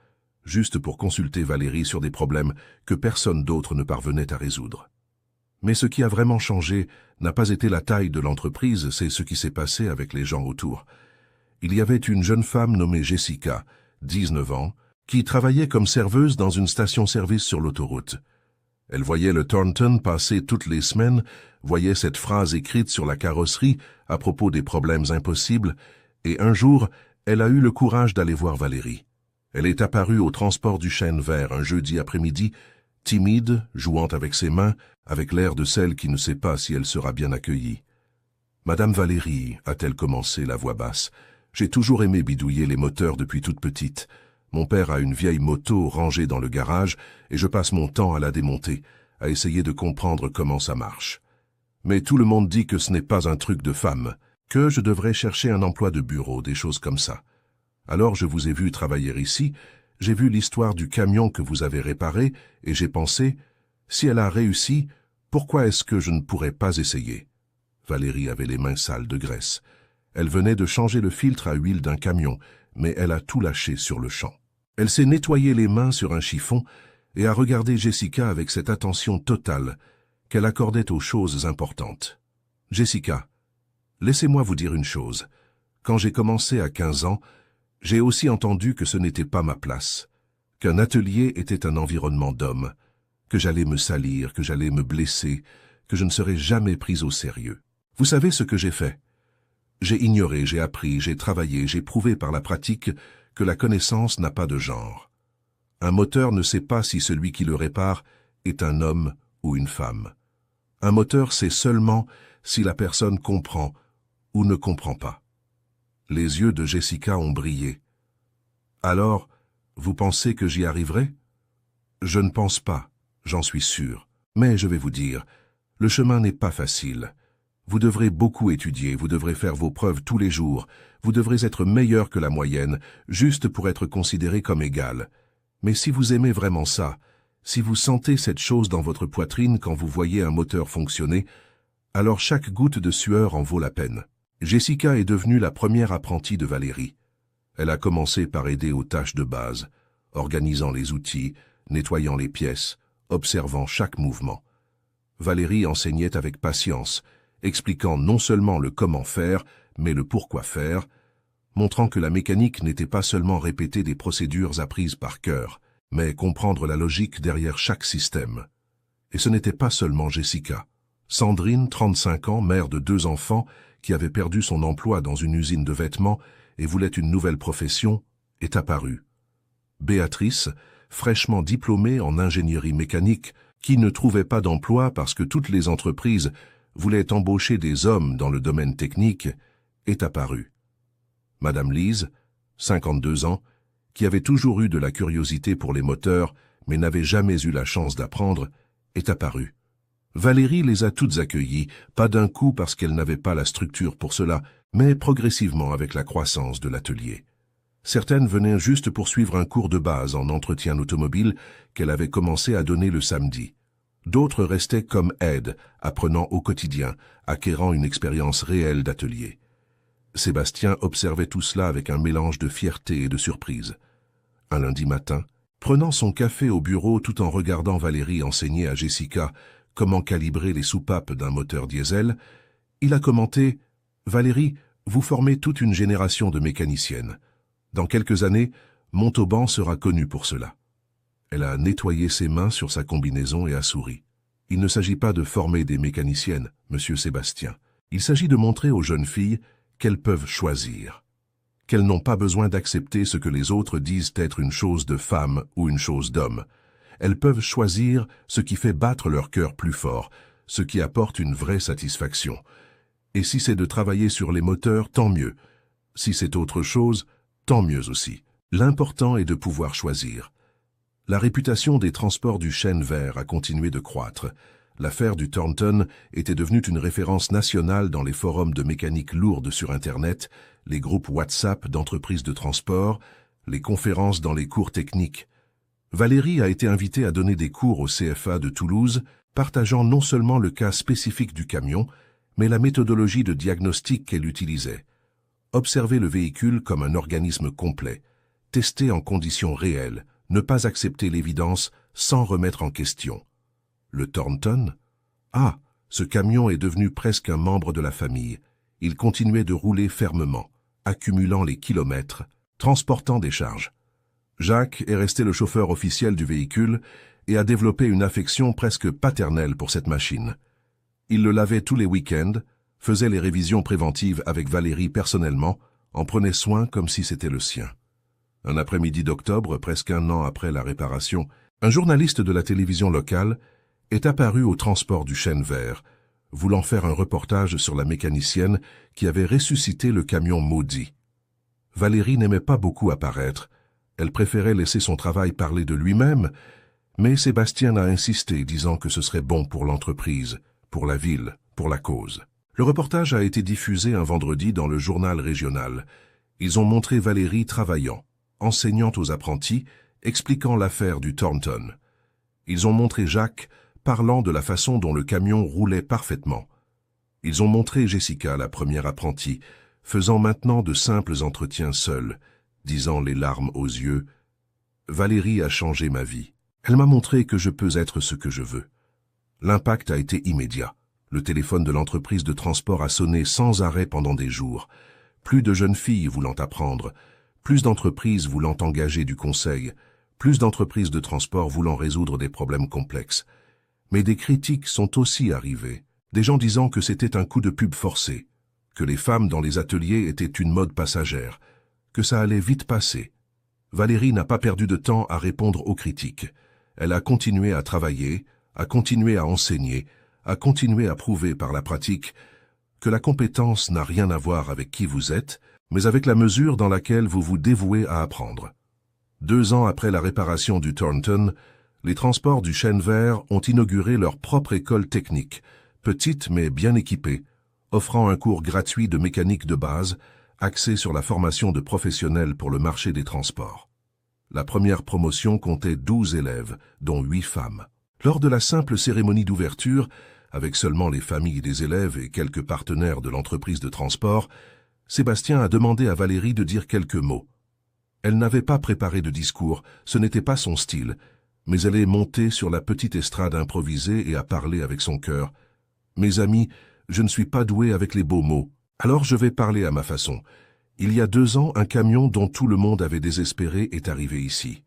juste pour consulter Valérie sur des problèmes que personne d'autre ne parvenait à résoudre. Mais ce qui a vraiment changé n'a pas été la taille de l'entreprise, c'est ce qui s'est passé avec les gens autour. Il y avait une jeune femme nommée Jessica, 19 ans, qui travaillait comme serveuse dans une station-service sur l'autoroute. Elle voyait le Thornton passer toutes les semaines, voyait cette phrase écrite sur la carrosserie à propos des problèmes impossibles, et un jour, elle a eu le courage d'aller voir Valérie. Elle est apparue au transport du Chêne Vert un jeudi après-midi, timide, jouant avec ses mains, avec l'air de celle qui ne sait pas si elle sera bien accueillie. « Madame Valérie, a-t-elle commencé, la voix basse, j'ai toujours aimé bidouiller les moteurs depuis toute petite. Mon père a une vieille moto rangée dans le garage et je passe mon temps à la démonter, à essayer de comprendre comment ça marche. » Mais tout le monde dit que ce n'est pas un truc de femme, que je devrais chercher un emploi de bureau, des choses comme ça. Alors je vous ai vu travailler ici, j'ai vu l'histoire du camion que vous avez réparé, et j'ai pensé, si elle a réussi, pourquoi est-ce que je ne pourrais pas essayer? Valérie avait les mains sales de graisse. Elle venait de changer le filtre à huile d'un camion, mais elle a tout lâché sur le champ. Elle s'est nettoyée les mains sur un chiffon et a regardé Jessica avec cette attention totale qu'elle accordait aux choses importantes. « Jessica, laissez-moi vous dire une chose. Quand j'ai commencé à 15 ans, j'ai aussi entendu que ce n'était pas ma place, qu'un atelier était un environnement d'hommes, que j'allais me salir, que j'allais me blesser, que je ne serais jamais prise au sérieux. Vous savez ce que j'ai fait? J'ai ignoré, j'ai appris, j'ai travaillé, j'ai prouvé par la pratique que la connaissance n'a pas de genre. Un moteur ne sait pas si celui qui le répare est un homme ou une femme. Un moteur sait seulement si la personne comprend ou ne comprend pas. » Les yeux de Jessica ont brillé. « Alors, vous pensez que j'y arriverai? » « Je ne pense pas, j'en suis sûr. Mais je vais vous dire, le chemin n'est pas facile. Vous devrez beaucoup étudier, vous devrez faire vos preuves tous les jours, vous devrez être meilleur que la moyenne, juste pour être considéré comme égal. Mais si vous aimez vraiment ça, si vous sentez cette chose dans votre poitrine quand vous voyez un moteur fonctionner, alors chaque goutte de sueur en vaut la peine. » Jessica est devenue la première apprentie de Valérie. Elle a commencé par aider aux tâches de base, organisant les outils, nettoyant les pièces, observant chaque mouvement. Valérie enseignait avec patience, expliquant non seulement le comment faire, mais le pourquoi faire, montrant que la mécanique n'était pas seulement répéter des procédures apprises par cœur, mais comprendre la logique derrière chaque système. Et ce n'était pas seulement Jessica. Sandrine, 35 ans, mère de 2 enfants, qui avait perdu son emploi dans une usine de vêtements et voulait une nouvelle profession, est apparue. Béatrice, fraîchement diplômée en ingénierie mécanique, qui ne trouvait pas d'emploi parce que toutes les entreprises voulaient embaucher des hommes dans le domaine technique, est apparue. Madame Lise, 52 ans, qui avait toujours eu de la curiosité pour les moteurs, mais n'avait jamais eu la chance d'apprendre, est apparue. Valérie les a toutes accueillies, pas d'un coup parce qu'elle n'avait pas la structure pour cela, mais progressivement avec la croissance de l'atelier. Certaines venaient juste pour suivre un cours de base en entretien automobile qu'elle avait commencé à donner le samedi. D'autres restaient comme aides, apprenant au quotidien, acquérant une expérience réelle d'atelier. Sébastien observait tout cela avec un mélange de fierté et de surprise. Un lundi matin, prenant son café au bureau tout en regardant Valérie enseigner à Jessica comment calibrer les soupapes d'un moteur diesel, il a commenté « Valérie, vous formez toute une génération de mécaniciennes. Dans quelques années, Montauban sera connu pour cela. » Elle a nettoyé ses mains sur sa combinaison et a souri. « Il ne s'agit pas de former des mécaniciennes, monsieur Sébastien. Il s'agit de montrer aux jeunes filles qu'elles peuvent choisir, qu'elles n'ont pas besoin d'accepter ce que les autres disent être une chose de femme ou une chose d'homme. Elles peuvent choisir ce qui fait battre leur cœur plus fort, ce qui apporte une vraie satisfaction. Et si c'est de travailler sur les moteurs, tant mieux. Si c'est autre chose, tant mieux aussi. L'important est de pouvoir choisir. » La réputation des transports du chêne vert a continué de croître. L'affaire du Thornton était devenue une référence nationale dans les forums de mécanique lourde sur Internet, les groupes WhatsApp d'entreprises de transport, les conférences dans les cours techniques. Valérie a été invitée à donner des cours au CFA de Toulouse, partageant non seulement le cas spécifique du camion, mais la méthodologie de diagnostic qu'elle utilisait. Observer le véhicule comme un organisme complet, tester en conditions réelles, ne pas accepter l'évidence sans remettre en question. Le Thornton? Ah, ce camion est devenu presque un membre de la famille. Il continuait de rouler fermement, accumulant les kilomètres, transportant des charges. Jacques est resté le chauffeur officiel du véhicule et a développé une affection presque paternelle pour cette machine. Il le lavait tous les week-ends, faisait les révisions préventives avec Valérie personnellement, en prenait soin comme si c'était le sien. Un après-midi d'octobre, presque 1 an après la réparation, un journaliste de la télévision locale est apparu au transport du chêne vert, voulant faire un reportage sur la mécanicienne qui avait ressuscité le camion maudit. Valérie n'aimait pas beaucoup apparaître. Elle préférait laisser son travail parler de lui-même, mais Sébastien a insisté, disant que ce serait bon pour l'entreprise, pour la ville, pour la cause. Le reportage a été diffusé un vendredi dans le journal régional. Ils ont montré Valérie travaillant, enseignant aux apprentis, expliquant l'affaire du Thornton. Ils ont montré Jacques parlant de la façon dont le camion roulait parfaitement. Ils ont montré Jessica, la première apprentie, faisant maintenant de simples entretiens seuls, disant les larmes aux yeux « Valérie a changé ma vie. Elle m'a montré que je peux être ce que je veux. » L'impact a été immédiat. Le téléphone de l'entreprise de transport a sonné sans arrêt pendant des jours. Plus de jeunes filles voulant apprendre, plus d'entreprises voulant engager du conseil, plus d'entreprises de transport voulant résoudre des problèmes complexes. Mais des critiques sont aussi arrivées. Des gens disant que c'était un coup de pub forcé, que les femmes dans les ateliers étaient une mode passagère, que ça allait vite passer. Valérie n'a pas perdu de temps à répondre aux critiques. Elle a continué à travailler, à continuer à enseigner, à continuer à prouver par la pratique que la compétence n'a rien à voir avec qui vous êtes, mais avec la mesure dans laquelle vous vous dévouez à apprendre. 2 ans après la réparation du Thornton, les transports du Chêne Vert ont inauguré leur propre école technique, petite mais bien équipée, offrant un cours gratuit de mécanique de base, axé sur la formation de professionnels pour le marché des transports. La première promotion comptait 12 élèves, dont 8 femmes. Lors de la simple cérémonie d'ouverture, avec seulement les familles des élèves et quelques partenaires de l'entreprise de transport, Sébastien a demandé à Valérie de dire quelques mots. Elle n'avait pas préparé de discours, ce n'était pas son style, mais elle est montée sur la petite estrade improvisée et a parlé avec son cœur. « Mes amis, je ne suis pas douée avec les beaux mots, alors je vais parler à ma façon. Il y a 2 ans, un camion dont tout le monde avait désespéré est arrivé ici.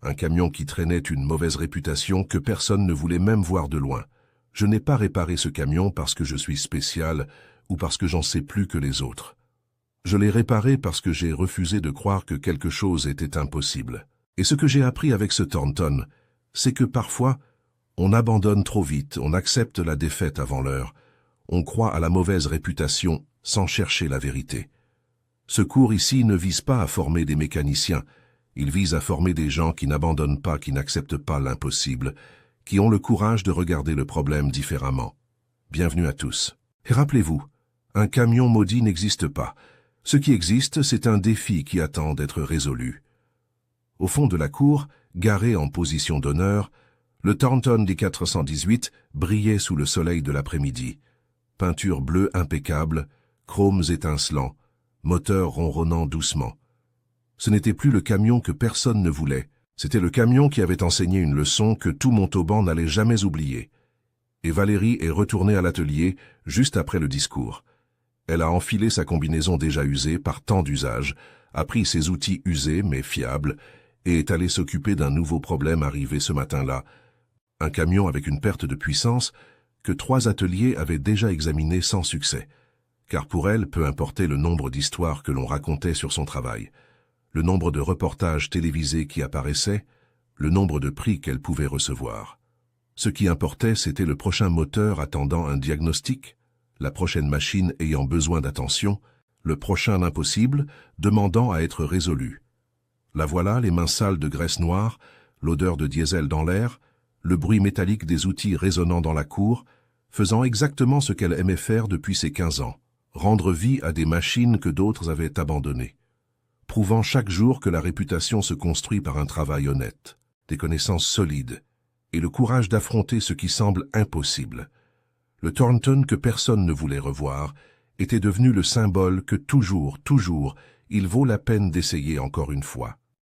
Un camion qui traînait une mauvaise réputation que personne ne voulait même voir de loin. Je n'ai pas réparé ce camion parce que je suis spécial ou parce que j'en sais plus que les autres. Je l'ai réparé parce que j'ai refusé de croire que quelque chose était impossible. Et ce que j'ai appris avec ce Thornton, c'est que parfois, on abandonne trop vite, on accepte la défaite avant l'heure, on croit à la mauvaise réputation sans chercher la vérité. Ce cours ici ne vise pas à former des mécaniciens, il vise à former des gens qui n'abandonnent pas, qui n'acceptent pas l'impossible, qui ont le courage de regarder le problème différemment. Bienvenue à tous. Et rappelez-vous, un camion maudit n'existe pas. Ce qui existe, c'est un défi qui attend d'être résolu. Au fond de la cour, garé en position d'honneur, le Thornton D418 brillait sous le soleil de l'après-midi. Peinture bleue impeccable, chromes étincelants, moteur ronronnant doucement. Ce n'était plus le camion que personne ne voulait. C'était le camion qui avait enseigné une leçon que tout Montauban n'allait jamais oublier. Et Valérie est retournée à l'atelier juste après le discours. Elle a enfilé sa combinaison déjà usée par tant d'usages, a pris ses outils usés mais fiables, et est allée s'occuper d'un nouveau problème arrivé ce matin-là. Un camion avec une perte de puissance que 3 ateliers avaient déjà examiné sans succès. Car pour elle, peu importait le nombre d'histoires que l'on racontait sur son travail, le nombre de reportages télévisés qui apparaissaient, le nombre de prix qu'elle pouvait recevoir. Ce qui importait, c'était le prochain moteur attendant un diagnostic, la prochaine machine ayant besoin d'attention, le prochain impossible demandant à être résolu. La voilà, les mains sales de graisse noire, l'odeur de diesel dans l'air, le bruit métallique des outils résonnant dans la cour, faisant exactement ce qu'elle aimait faire depuis ses 15 ans, rendre vie à des machines que d'autres avaient abandonnées, prouvant chaque jour que la réputation se construit par un travail honnête, des connaissances solides, et le courage d'affronter ce qui semble impossible. Le Thornton que personne ne voulait revoir était devenu le symbole que toujours, il vaut la peine d'essayer encore une fois.